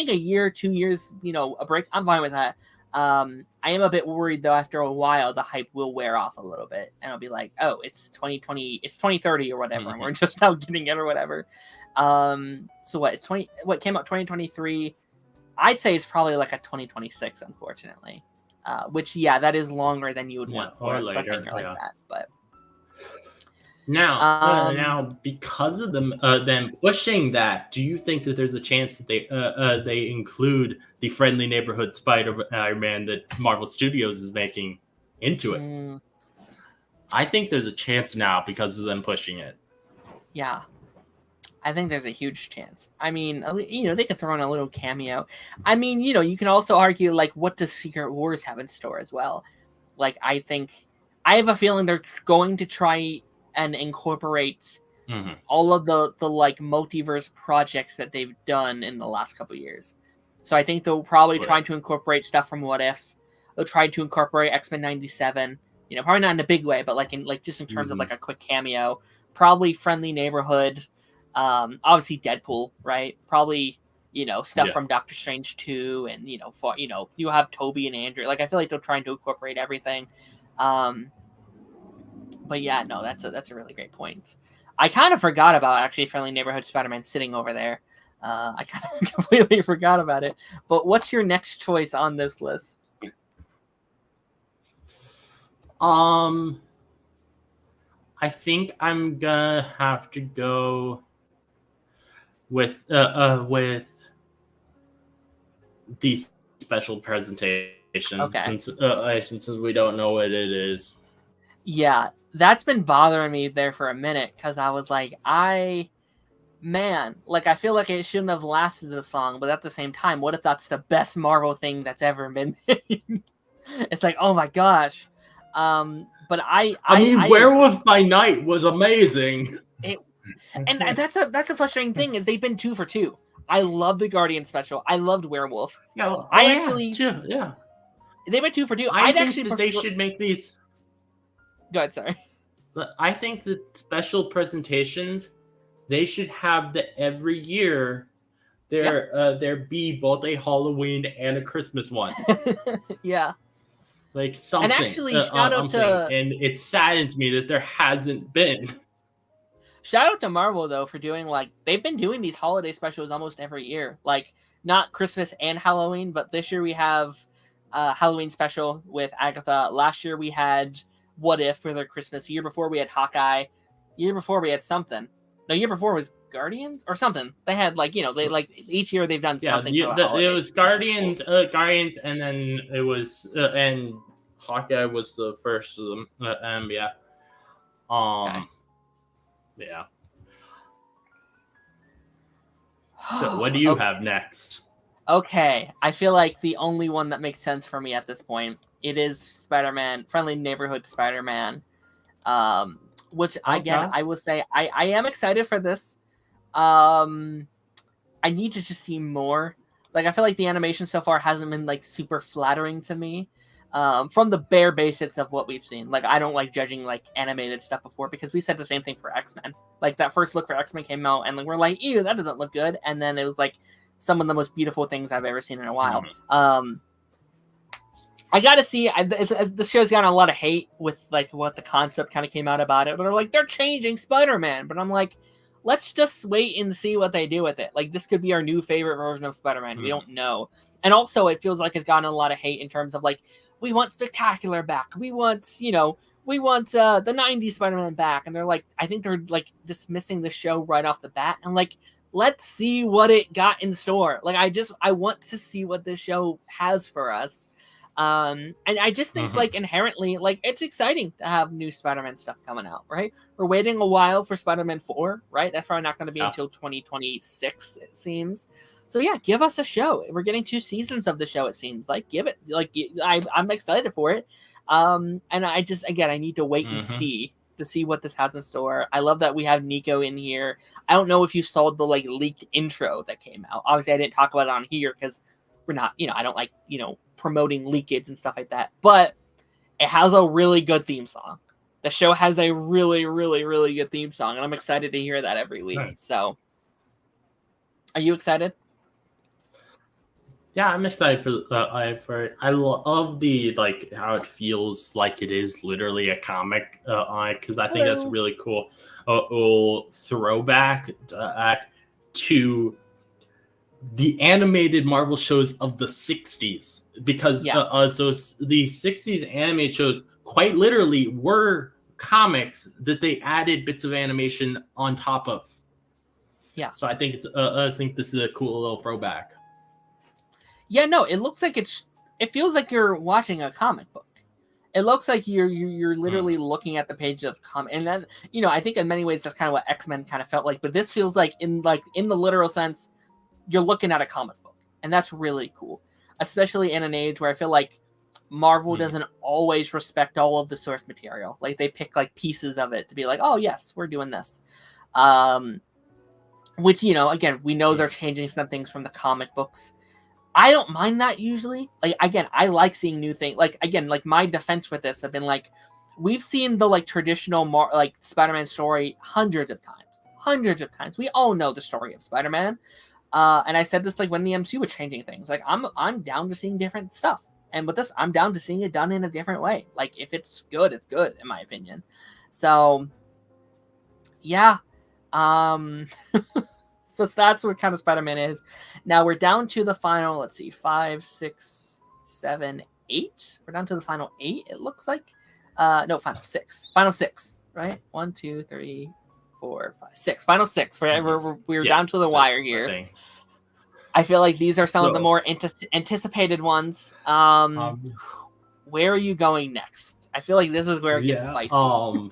a year, 2 years, you know, a break, I'm fine with that. I am a bit worried though, after a while, the hype will wear off a little bit and I'll be like, oh, it's 2020, it's 2030 or whatever. And we're just now getting it or whatever. So what came out 2023? I'd say it's probably like a 2026, unfortunately. Which, that is longer than you would want for later, like that. But now, because of them pushing that, do you think that there's a chance that they include the friendly neighborhood Spider-Man that Marvel Studios is making into it? I think there's a chance now because of them pushing it. Yeah, I think there's a huge chance. I mean, they could throw in a little cameo. I mean, you can also argue, like, what does Secret Wars have in store as well? Like, I have a feeling they're going to try and incorporate all of the like multiverse projects that they've done in the last couple of years. So I think they'll probably try to incorporate stuff from What If. They'll try to incorporate X-Men 97. Probably not in a big way, but like in terms of like a quick cameo. Probably Friendly Neighborhood. Obviously Deadpool, right? Probably stuff from Doctor Strange 2, and you have Toby and Andrew. Like, I feel like they're trying to incorporate everything. But yeah, no, that's a really great point. I kind of forgot about actually Friendly Neighborhood Spider-Man sitting over there. I kind of completely forgot about it. But what's your next choice on this list? I think I'm gonna have to go with the special presentation. Okay. Since we don't know what it is. Yeah, that's been bothering me there for a minute, because I was like, I feel like it shouldn't have lasted this long, but at the same time, what if that's the best Marvel thing that's ever been made? It's like, oh my gosh. But I mean, Werewolf by Night was amazing. And that's a frustrating thing, is they've been 2 for 2. I love the Guardian special. I loved Werewolf. Yeah, they've been 2 for 2. I think that they should make these. Go ahead, sorry. But I think that special presentations, they should have that every year. There be both a Halloween and a Christmas one. Yeah. Like something. And actually, shout out to. And it saddens me that there hasn't been. Shout out to Marvel, though, for doing, like, they've been doing these holiday specials almost every year. Like, not Christmas and Halloween, but this year we have Halloween special with Agatha. Last year we had What If for their Christmas. The year before we had Hawkeye. Year before we had something. No, year before was Guardians or something. They had, like, they like each year they've done something. It was Guardians, and then it was and Hawkeye was the first of them. Yeah. Okay. Yeah. So what do you have next? Okay, I feel like the only one that makes sense for me at this point, it is Spider-Man, Friendly Neighborhood Spider-Man. Which again, I will say I am excited for this. I need to just see more. Like, I feel like the animation so far hasn't been like super flattering to me. From the bare basics of what we've seen. Like, I don't like judging like animated stuff before, because we said the same thing for X-Men. Like, that first look for X-Men came out and like we're like, ew, that doesn't look good. And then it was like some of the most beautiful things I've ever seen in a while. I gotta see. The show's gotten a lot of hate with like what the concept kind of came out about it, but they're like, they're changing Spider-Man. But I'm like, let's just wait and see what they do with it. Like, this could be our new favorite version of Spider-Man. We don't know. And also, it feels like it's gotten a lot of hate in terms of like, we want Spectacular back. We want the 90s Spider-Man back. And they're like, I think they're like dismissing the show right off the bat. And like, let's see what it got in store. Like, I want to see what this show has for us. And I just think like inherently, like, it's exciting to have new Spider-Man stuff coming out, right? We're waiting a while for Spider-Man 4, right? That's probably not going to be until 2026, it seems. So yeah, give us a show. We're getting 2 seasons of the show, it seems like. Give it, like, I'm excited for it. And I just, again, I need to wait and see what this has in store. I love that we have Nico in here. I don't know if you saw the like leaked intro that came out. Obviously, I didn't talk about it on here because we're not, I don't like, promoting leakage and stuff like that. But it has a really good theme song. The show has a really, really, really good theme song, and I'm excited to hear that every week. Nice. So, are you excited? Yeah, I'm excited for it. I love the like how it feels like it is literally a comic because I think that's really cool. Throwback to the animated Marvel shows of the 60s, because so the 60s animated shows quite literally were comics that they added bits of animation on top of. Yeah. So I think I think this is a cool little throwback. Yeah, no, it looks like it feels like you're watching a comic book. It looks like you're literally looking at the page of comic, and then I think in many ways that's kind of what X-Men kind of felt like. But this feels like in the literal sense, you're looking at a comic book, and that's really cool, especially in an age where I feel like Marvel doesn't always respect all of the source material. Like they pick like pieces of it to be like, oh yes, we're doing this. Which again, we know they're changing some things from the comic books. I don't mind that usually. Like again, I like seeing new things. Like again, like my defense with this have been like, we've seen the like traditional like Spider-Man story hundreds of times. We all know the story of Spider-Man. And I said this like when the MCU was changing things. Like I'm down to seeing different stuff. And with this, I'm down to seeing it done in a different way. Like if it's good, it's good in my opinion. So yeah. So that's what kind of Spider-Man is. Now we're down to the final, let's see, 5, 6, 7, 8. We're down to the final 8, it looks like. No, final 6. Final 6, right? 1, 2, 3, 4, 5, 6. Final 6. We're down to the wire here. I feel like these are some of the more anticipated ones. Where are you going next? I feel like this is where it gets spicy.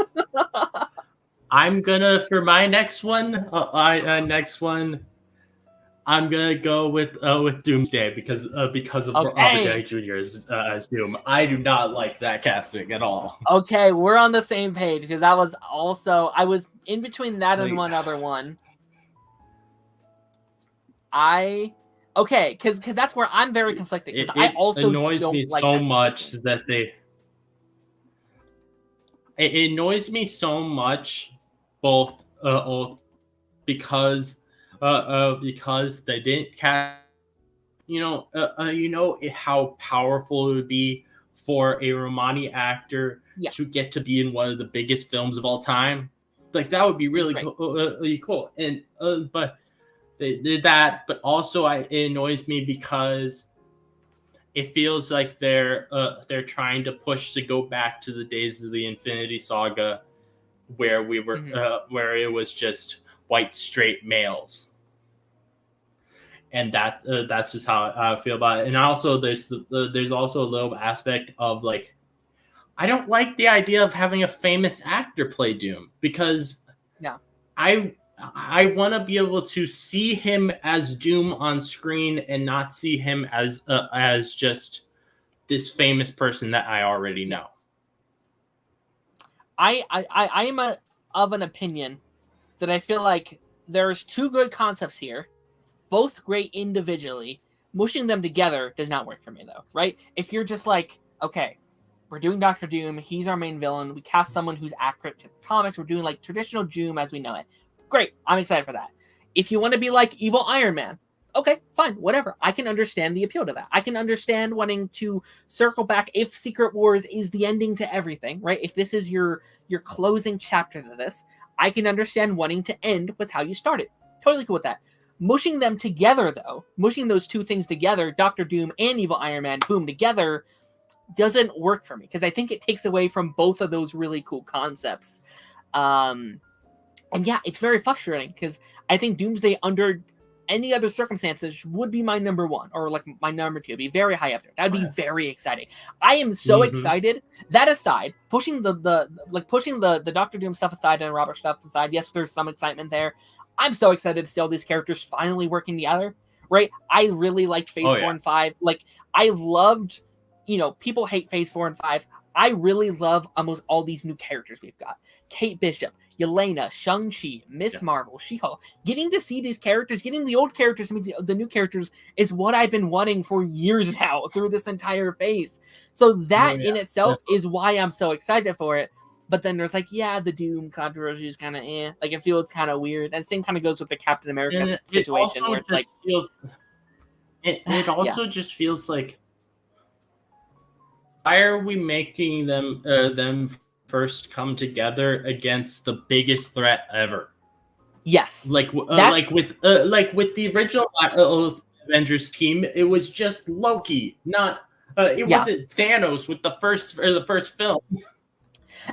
I'm gonna for my next one. I'm gonna go with Doomsday because of Robert Downey Jr. as Doom. I do not like that casting at all. Okay, we're on the same page because that was also I was in between that and one other one. Because that's where I'm very conflicted. Because I also annoys me so much that they. It annoys me so much. Both because they didn't cast, how powerful it would be for a Romani actor to get to be in one of the biggest films of all time. Like that would be really cool. And but they did that. But also, it annoys me because it feels like they're trying to push to go back to the days of the Infinity Saga, where we were where it was just white straight males, and that's just how I feel about it. And also there's also a little aspect of like, I don't like the idea of having a famous actor play Doom because I want to be able to see him as Doom on screen and not see him as just this famous person that I already know. I am of an opinion that I feel like there's two good concepts here, both great individually. Mushing them together does not work for me, though, right? If you're just like, okay, we're doing Doctor Doom, he's our main villain, we cast someone who's accurate to the comics, we're doing like traditional Doom as we know it. Great, I'm excited for that. If you want to be like evil Iron Man, okay, fine, whatever. I can understand the appeal to that. I can understand wanting to circle back if Secret Wars is the ending to everything, right? If this is your closing chapter to this, I can understand wanting to end with how you started. Totally cool with that. Mushing them together, though, mushing those two things together, Doctor Doom and Evil Iron Man, boom, together, doesn't work for me because I think it takes away from both of those really cool concepts. And yeah, it's very frustrating because I think Doomsday under any other circumstances would be my number one or like my number two. It'd be very high up there. That'd be very exciting. I am so excited. That aside, pushing the Doctor Doom stuff aside and Robert stuff aside, yes, there's some excitement there. I'm so excited to see all these characters finally working together, right? I really liked Phase 4 and 5. Like, I loved, people hate Phase 4 and 5. I really love almost all these new characters we've got. Kate Bishop, Yelena, Shang-Chi, Miss Marvel, She-Hulk. Getting to see these characters, getting the old characters to meet the new characters is what I've been wanting for years now through this entire phase. So that in itself is why I'm so excited for it. But then there's like, the Doom controversy is kind of like it feels kind of weird. And same kind of goes with the Captain America situation where it's like it also just feels like, why are we making them first come together against the biggest threat ever? Yes, like with the original Avengers team, it was just Loki, not it wasn't Thanos with the first film.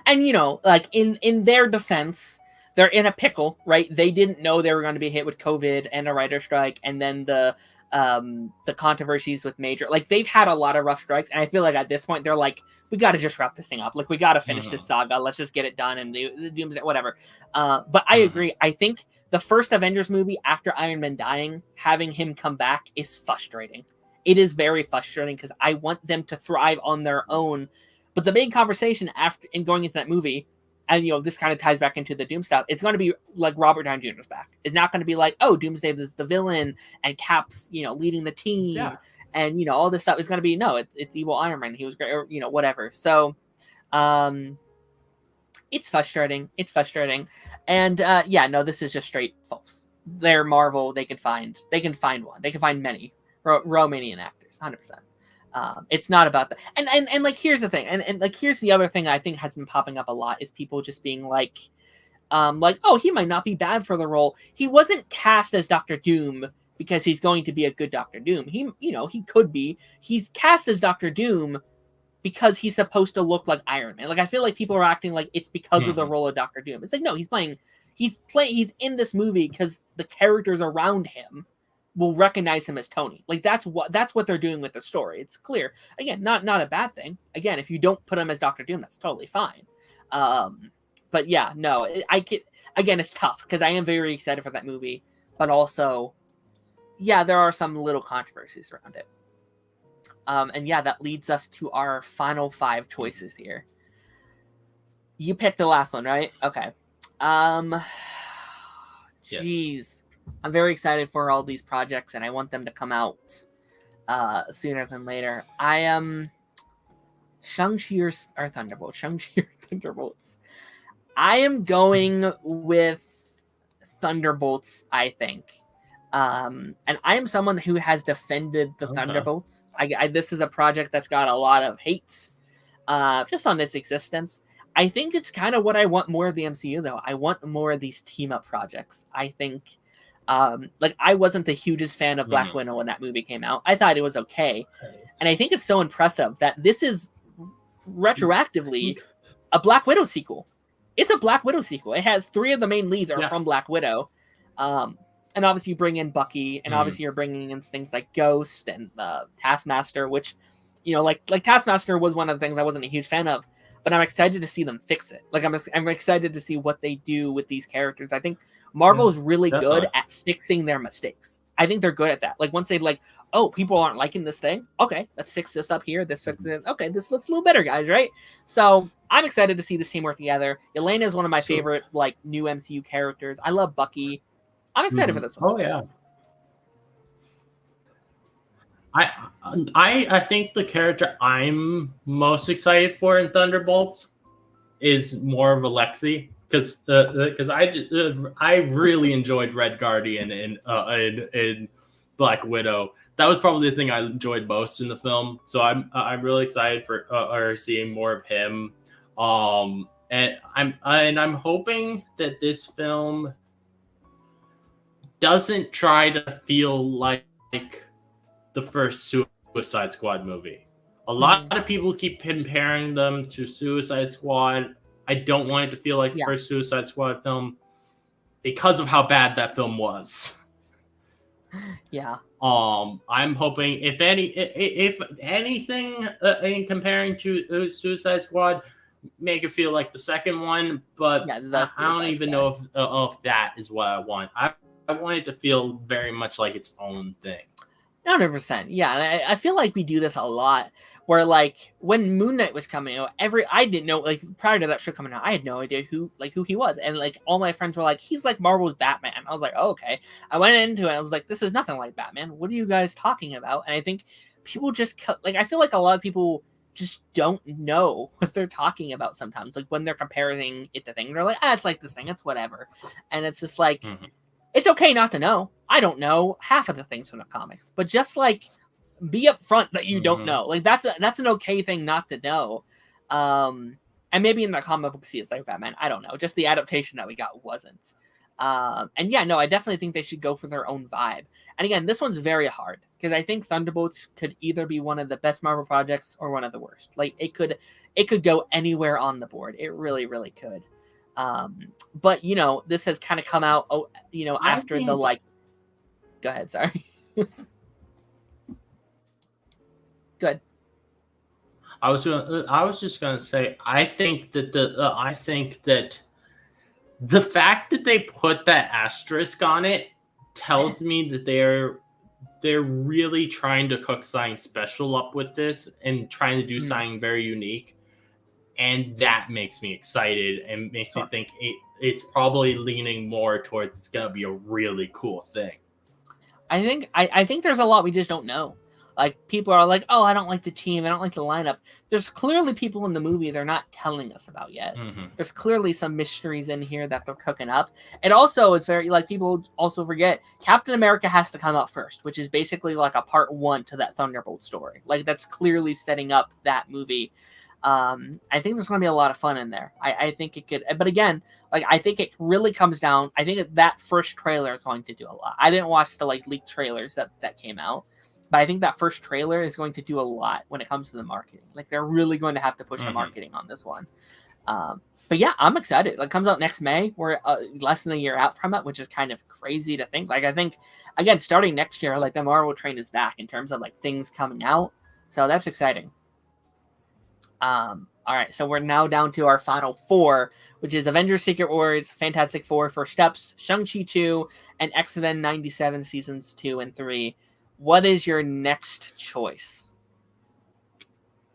And like in their defense, they're in a pickle, right? They didn't know they were going to be hit with COVID and a writer's strike, and then the the controversies with Major. Like, they've had a lot of rough strikes, and I feel like at this point they're like, we got to just wrap this thing up. Like, we got to finish this saga. Let's just get it done and the Doomsday, whatever. But I agree. I think the first Avengers movie after Iron Man dying, having him come back is frustrating. It is very frustrating because I want them to thrive on their own. But the big conversation after in going into that movie, and this kind of ties back into the Doom stuff, it's going to be like Robert Downey Jr.'s back. It's not going to be like, oh, Doomsday is the villain and Cap's leading the team and all this stuff. It's going to be it's evil Iron Man. He was great, or whatever. So it's frustrating. And this is just straight false. They're Marvel. They can find one. They can find many Romanian actors, 100%. It's not about that. And like, here's the thing. And like, here's the other thing I think has been popping up a lot is people just being like, oh, he might not be bad for the role. He wasn't cast as Dr. Doom because he's going to be a good Dr. Doom. He could be. He's cast as Dr. Doom because he's supposed to look like Iron Man. Like, I feel like people are acting like it's because of the role of Dr. Doom. It's like, no, he's in this movie because the characters around him will recognize him as Tony. Like, that's what they're doing with the story. It's clear. Again, not a bad thing. Again, if you don't put him as Dr. Doom, that's totally fine. But yeah, no, again, it's tough because I am very excited for that movie, but also, yeah, there are some little controversies around it. And yeah, that leads us to our final 5 choices here. You picked the last one, right? Okay. Jeez. I'm very excited for all these projects, and I want them to come out sooner than later. I am Shang-Chi or Thunderbolts. Shang-Chi or Thunderbolts. I am going with Thunderbolts, I think. And I am someone who has defended the Thunderbolts. This is a project that's got a lot of hate just on its existence. I think it's kind of what I want more of the MCU, though. I want more of these team-up projects. I think... I wasn't the hugest fan of Black Widow when that movie came out. I thought it was okay. And I think it's so impressive that this is retroactively a Black Widow sequel. It's a Black Widow sequel. It has 3 of the main leads are from Black Widow. And obviously you bring in Bucky, and obviously you're bringing in things like Ghost and Taskmaster, which, like Taskmaster was one of the things I wasn't a huge fan of, but I'm excited to see them fix it. Like, I'm excited to see what they do with these characters. I think Marvel is really good at fixing their mistakes. I think they're good at that. Like, once they oh, people aren't liking this thing. Okay, let's fix this up here. This fix it. Okay, this looks a little better, guys, right? So I'm excited to see this team work together. Elena is one of my favorite, new MCU characters. I love Bucky. I'm excited for this one. Oh, yeah. I think the character I'm most excited for in Thunderbolts is more of Alexei. Because I really enjoyed Red Guardian and Black Widow. That was probably the thing I enjoyed most in the film. So I'm really excited for seeing more of him. And I'm hoping that this film doesn't try to feel like the first Suicide Squad movie. A lot of people keep comparing them to Suicide Squad. I don't want it to feel like the first Suicide Squad film because of how bad that film was. Yeah. I'm hoping if anything in comparing to Suicide Squad, make it feel like the second one, but I don't even know if that is what I want. I want it to feel very much like its own thing. 100%. Yeah, and I feel like we do this a lot. Where when Moon Knight was coming out, I didn't know, prior to that show coming out, I had no idea who he was, and all my friends were like, he's like Marvel's Batman. I was like, oh, okay. I went into it, and I was like, this is nothing like Batman. What are you guys talking about? And I think people just I feel like a lot of people just don't know what they're talking about sometimes. When they're comparing it to things, they're like, it's like this thing, it's whatever, and it's just it's okay not to know. I don't know half of the things from the comics, but just be upfront that you don't know. That's an okay thing not to know. And maybe in the comic book see it's like Batman. I don't know. Just the adaptation that we got wasn't. And yeah, no, I definitely think they should go for their own vibe. And again, this one's very hard because I think Thunderbolts could either be one of the best Marvel projects or one of the worst. It could go anywhere on the board. It really, really could. But this has kind of come out, after the Go ahead, sorry. I was just gonna say, I think that the fact that they put that asterisk on it tells me that they're really trying to cook something special up with this and trying to do something very unique, and that makes me excited and makes me think it's probably leaning more towards it's gonna be a really cool thing. I think there's a lot we just don't know. Like, people are like, oh, I don't like the team, I don't like the lineup. There's clearly people in the movie they're not telling us about yet. There's clearly some mysteries in here that they're cooking up. It also is very, like, people also forget, Captain America has to come out first, which is basically like a part 1 to that Thunderbolt story. Like, that's clearly setting up that movie. I think there's going to be a lot of fun in there. I think it could, but again, like, I think it really comes down, I think that first trailer is going to do a lot. I didn't watch the, like, leaked trailers that came out, but I think that first trailer is going to do a lot when it comes to the marketing. Like, they're really going to have to push the marketing on this one. But yeah, I'm excited. Like, it comes out next May. We're less than a year out from it, which is kind of crazy to think. Like, I think, again, starting next year, like, the Marvel train is back in terms of, like, things coming out. So that's exciting. All right, so we're now down to our final 4, which is Avengers: Secret Wars, Fantastic Four: First Steps, Shang-Chi 2, and X-Men 97 Seasons 2 and 3. What is your next choice?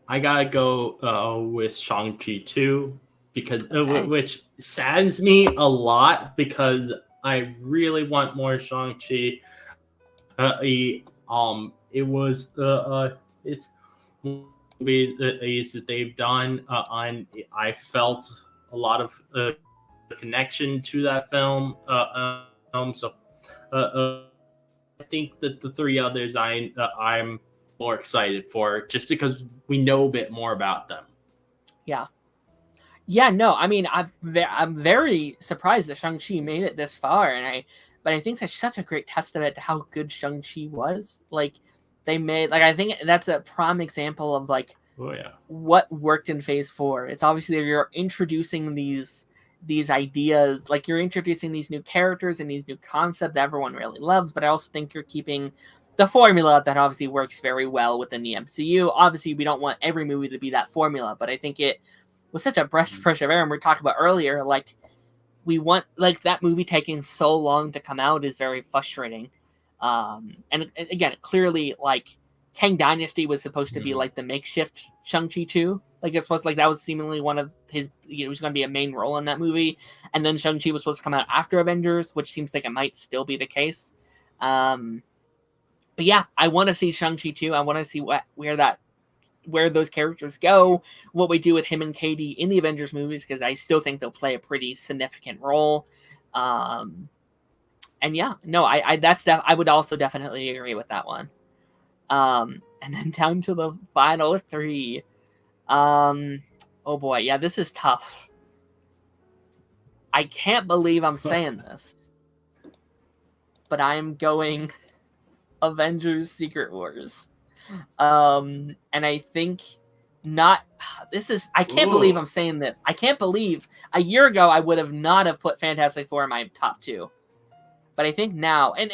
I gotta go with Shang-Chi 2, because which saddens me a lot because I really want more Shang-Chi. It was it's movies that they've done, and I felt a lot of connection to that film. So I think that the 3 others I'm more excited for, just because we know a bit more about them. Yeah, no, I mean, I'm very surprised that Shang-Chi made it this far, but I think that's such a great testament to how good Shang-Chi was. Like, they made, like, I think that's a prime example of, like, what worked in Phase 4. It's obviously you're introducing these ideas, like, you're introducing these new characters and these new concepts that everyone really loves, but I also think you're keeping the formula that obviously works very well within the MCU. Obviously, we don't want every movie to be that formula, but I think it was such a breath of fresh air, and we were talking about earlier, like, we want, like, that movie taking so long to come out is very frustrating. And again, clearly, like, Kang Dynasty was supposed to be like the makeshift Shang-Chi 2. Like, it's supposed, like, that was seemingly one of his, he was going to be a main role in that movie. And then Shang-Chi was supposed to come out after Avengers, which seems like it might still be the case. But yeah, I want to see Shang-Chi 2. I want to see where those characters go, what we do with him and Katie in the Avengers movies, because I still think they'll play a pretty significant role. And yeah, no, I would also definitely agree with that one. And then down to the final 3. Oh boy, yeah, this is tough. I can't believe I'm saying this, but I'm going Avengers: Secret Wars. And I think I can't believe I'm saying this. I can't believe a year ago I would have not have put Fantastic Four in my top 2. But I think now, and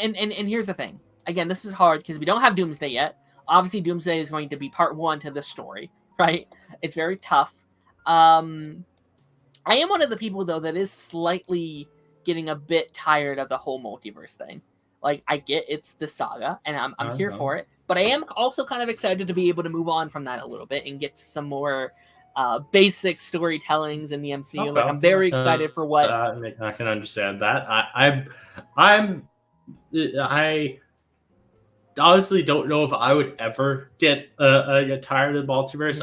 here's the thing. Again, this is hard because we don't have Doomsday yet. Obviously, Doomsday is going to be part 1 to this story, right? It's very tough. I am one of the people, though, that is slightly getting a bit tired of the whole multiverse thing. Like, I get it's the saga, and I'm here for it. But I am also kind of excited to be able to move on from that a little bit and get some more basic storytellings in the MCU. Okay. Like, I'm very excited for what I can understand that. I honestly don't know if I would ever get tired of the multiverse.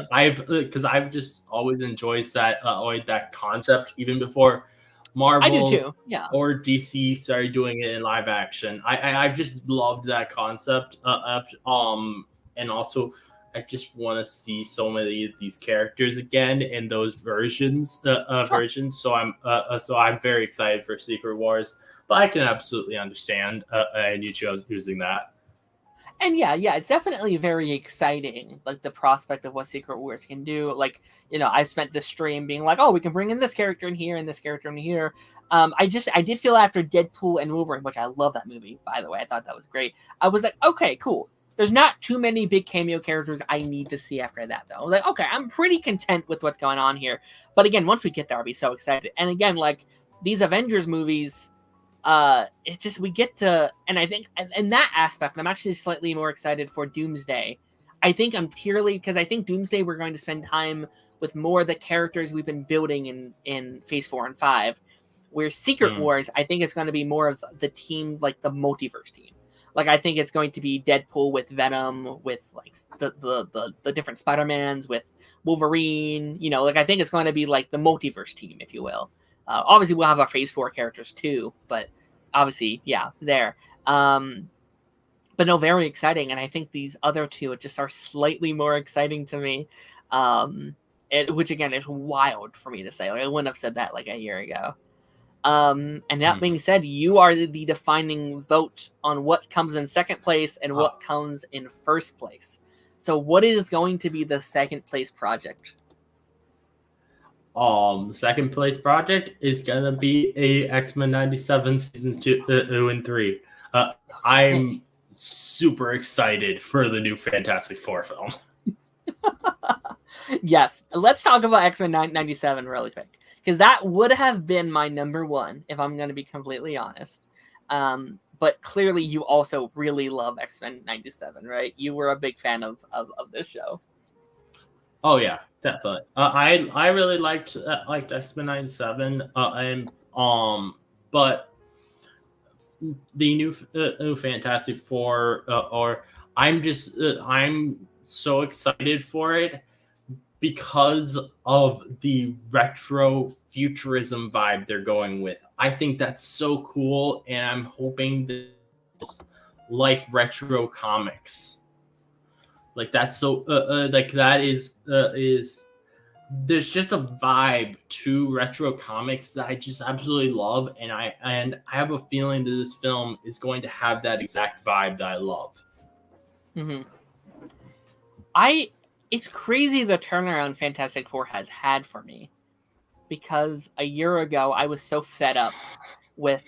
Because I've just always enjoyed that concept even before Marvel, I do too. Yeah. Or DC started doing it in live action. I've just loved that concept. And also I just want to see so many of these characters again in those versions. So I'm very excited for Secret Wars. But I can absolutely understand and you chose using that. And yeah, it's definitely very exciting, like, the prospect of what Secret Wars can do. Like, I spent this stream being like, oh, we can bring in this character in here and this character in here. I did feel after Deadpool and Wolverine, which I love that movie, by the way. I thought that was great. I was like, okay, cool. there's not too many big cameo characters I need to see after that, though. I was like, okay, I'm pretty content with what's going on here. But again, once we get there, I'll be so excited. And again, like these Avengers movies, it just we get to, and I think in that aspect, I'm actually slightly more excited for Doomsday. I think I'm purely because I think Doomsday we're going to spend time with more of the characters we've been building in Phase 4 and 5. Where Secret Wars, I think it's going to be more of the team, like the multiverse team. Like I think it's going to be Deadpool with Venom, with like the different Spider-Mans, with Wolverine. You know, like I think it's going to be like the multiverse team, if you will. Obviously, we'll have our Phase 4 characters too, but obviously, yeah, there. But no, very exciting, and I think these other two just are slightly more exciting to me. Which again is wild for me to say. Like I wouldn't have said that like a year ago. And that being said, you are the defining vote on what comes in second place and what comes in first place. So what is going to be the second place project? The second place project is gonna be a X-Men 97 seasons 2 and 3. I'm super excited for the new Fantastic Four film. Yes, let's talk about X-Men 97 really quick. Because that would have been my number one, if I'm going to be completely honest. But clearly, you also really love X-Men 97, right? You were a big fan of this show. Oh yeah, definitely. I really liked X-Men 97. But the new Fantastic Four, I'm so excited for it. Because of the retro futurism vibe they're going with. I think that's so cool, and I'm hoping that like retro comics. Like that's so like that is there's just a vibe to retro comics that I just absolutely love, and I have a feeling that this film is going to have that exact vibe that I love. Mm-hmm. It's crazy the turnaround Fantastic Four has had for me, because a year ago I was so fed up with,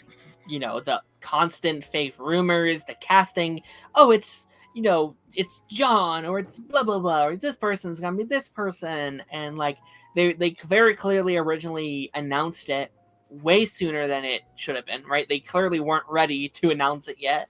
you know, the constant fake rumors, the casting. Oh, it's, you know, it's John, or it's blah blah blah, or this person's gonna be this person, and like they very clearly originally announced it way sooner than it should have been, right? They clearly weren't ready to announce it yet.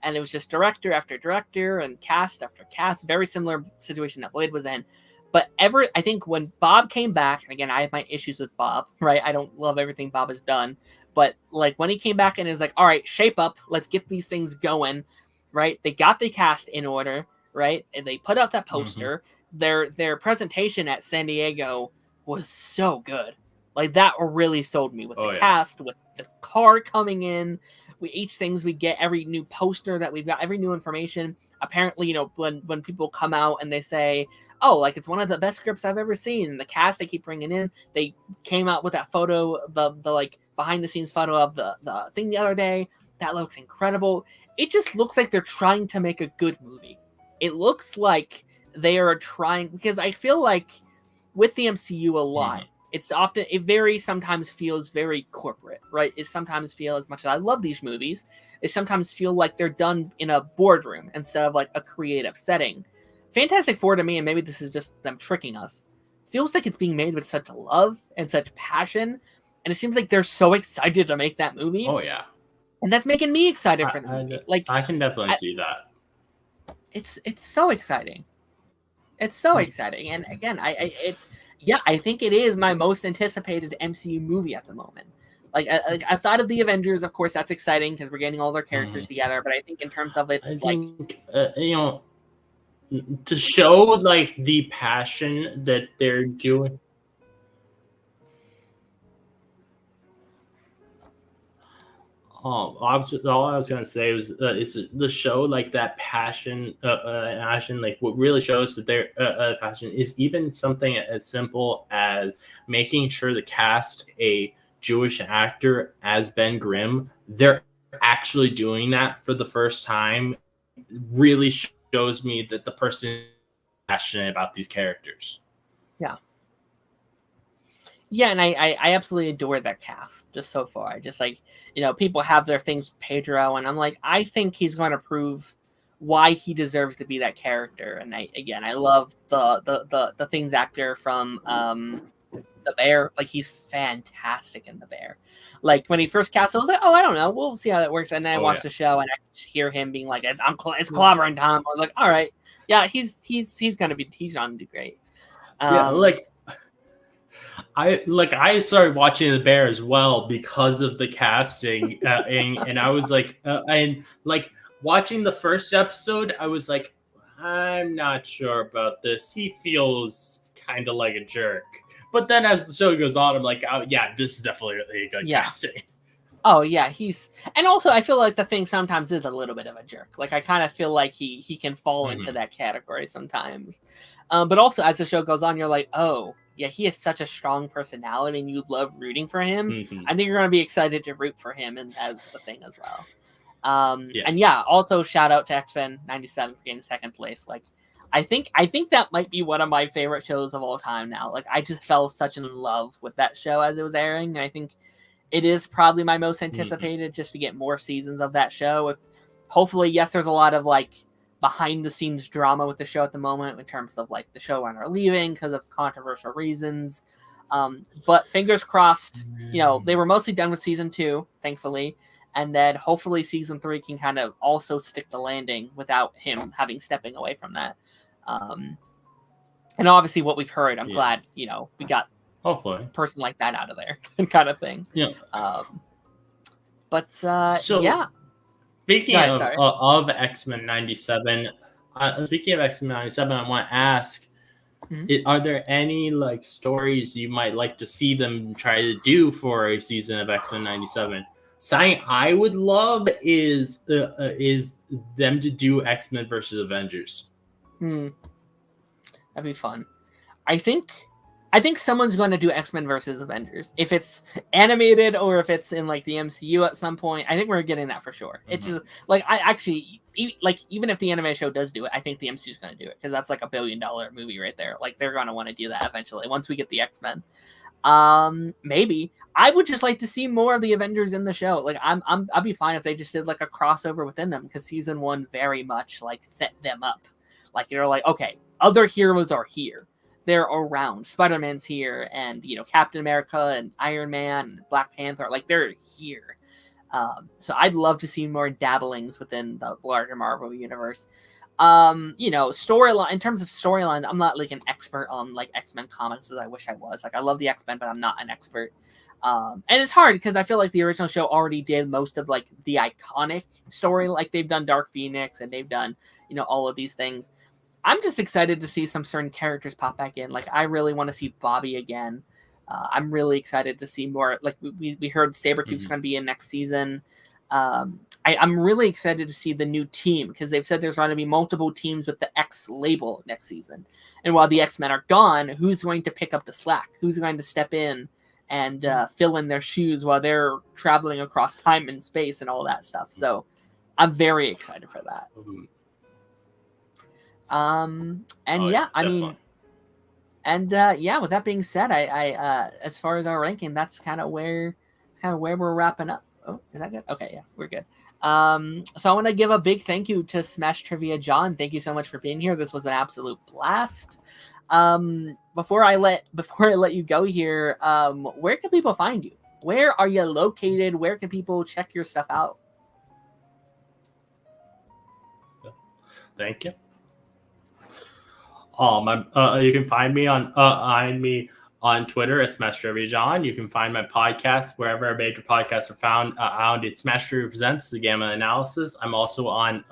And it was just director after director and cast after cast. Very similar situation that Blade was in. But I think when Bob came back, and again, I have my issues with Bob, right? I don't love everything Bob has done. But like when he came back and it was like, all right, shape up. Let's get these things going, right? They got the cast in order, right? And they put out that poster. Their presentation at San Diego was so good. Like that really sold me with the cast, with the car coming in. Each things we get, every new poster that we've got, every new information. Apparently, you know, when people come out and they say, oh, like it's one of the best scripts I've ever seen, and the cast they keep bringing in, they came out with that photo, the like behind the scenes photo of the thing the other day. That looks incredible. It just looks like they're trying to make a good movie. It looks like they are trying, because I feel like with the MCU a lot, it sometimes feels very corporate, right? It sometimes feels, as much as I love these movies, it sometimes feel like they're done in a boardroom instead of like a creative setting. Fantastic Four to me, and maybe this is just them tricking us, feels like it's being made with such love and such passion, and it seems like they're so excited to make that movie. Oh yeah, and that's making me excited for the movie. Like I can definitely see that. It's so exciting. It's so exciting, and again, I think it is my most anticipated MCU movie at the moment. Like outside of the Avengers, of course, that's exciting because we're getting all their characters together. But I think in terms of you know, to show like the passion that they're doing. Obviously, all I was gonna say was is the show like that passion, like what really shows that their passion is even something as simple as making sure to cast a Jewish actor as Ben Grimm. They're actually doing that for the first time. Really shows me that the person is passionate about these characters. Yeah, and I absolutely adore that cast just so far. Just like, you know, people have their things, Pedro, and I'm like, I think he's going to prove why he deserves to be that character. And I love the Things actor from The Bear. Like, he's fantastic in The Bear. Like, when he first cast, I was like, oh, I don't know, we'll see how that works. And then I watched the show, and I just hear him being like, it's clobbering time. I was like, all right, yeah, he's gonna do great. I started watching The Bear as well because of the casting, and I was like, and like watching the first episode, I was like, I'm not sure about this. He feels kind of like a jerk. But then as the show goes on, I'm like, oh yeah, this is definitely a good casting. Oh yeah, and also I feel like the Thing sometimes is a little bit of a jerk. Like, I kind of feel like he can fall into that category sometimes. But also as the show goes on, you're like, oh yeah, he has such a strong personality, and you love rooting for him. I think you're going to be excited to root for him and as the Thing as well. And yeah, also shout out to X-Men 97 for getting second place. Like, I think that might be one of my favorite shows of all time now. Like, I just fell such in love with that show as it was airing. And I think it is probably my most anticipated, just to get more seasons of that show. Hopefully, yes, there's a lot of like behind the scenes drama with the show at the moment in terms of like the showrunner leaving because of controversial reasons. But fingers crossed, they were mostly done with season 2, thankfully. And then hopefully season 3 can kind of also stick the landing without him stepping away from that. And obviously what we've heard, I'm glad, we got hopefully a person like that out of there kind of thing. Yeah. Speaking of X-Men 97, I want to ask, are there any like stories you might like to see them try to do for a season of X-Men 97? Something I would love is them to do X-Men versus Avengers. That'd be fun. I think someone's going to do X-Men versus Avengers. If it's animated or if it's in like the MCU at some point, I think we're getting that for sure. It's just like, even if the anime show does do it, I think the MCU is going to do it because that's like $1 billion movie right there. Like, they're going to want to do that eventually once we get the X-Men. Maybe I would just like to see more of the Avengers in the show. Like, I'd be fine if they just did like a crossover within them, because season 1 very much like set them up. Like, they're like, okay, other heroes are here. They're around. Spider-Man's here, and Captain America and Iron Man and Black Panther, like, they're here. So I'd love to see more dabblings within the larger Marvel universe. Storyline, in terms of storyline, I'm not like an expert on like X-Men comics as I wish I was. Like, I love the X-Men, but I'm not an expert. And it's hard because I feel like the original show already did most of like the iconic story. Like, they've done Dark Phoenix and they've done, all of these things. I'm just excited to see some certain characters pop back in. Like, I really want to see Bobby again. I'm really excited to see more. Like, we heard Sabretooth's going to be in next season. I'm really excited to see the new team, because they've said there's going to be multiple teams with the X label next season. And while the X-Men are gone, who's going to pick up the slack? Who's going to step in and fill in their shoes while they're traveling across time and space and all that stuff? So I'm very excited for that. With that being said, I as far as our ranking, that's kind of where we're wrapping up. Oh, is that good? Okay, yeah, we're good. So I want to give a big thank you to Smash Trivia John. Thank you so much for being here. This was an absolute blast. Before I let you go here, where can people find you? Where are you located? Where can people check your stuff out? Thank you. You can find me on Twitter at Smash Trivia John. You can find my podcast wherever major podcasts are found. It's Smash Trivia Presents the Gamma Analysis. I'm also on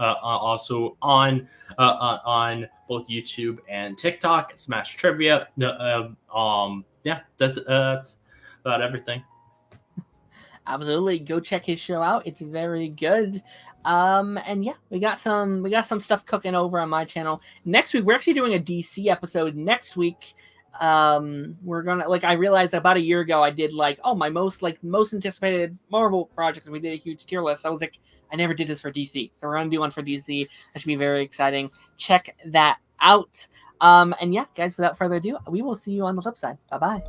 both YouTube and TikTok at Smash Trivia. That's about everything. Absolutely, go check his show out. It's very good. We got some stuff cooking over on my channel. Next week, we're actually doing a DC episode next week. We're gonna, I realized about a year ago I did my most anticipated Marvel project, and we did a huge tier list. I was like, I never did this for DC, so we're gonna do one for DC. That should be very exciting. Check that out. Guys, without further ado, we will see you on the flip side. Bye bye.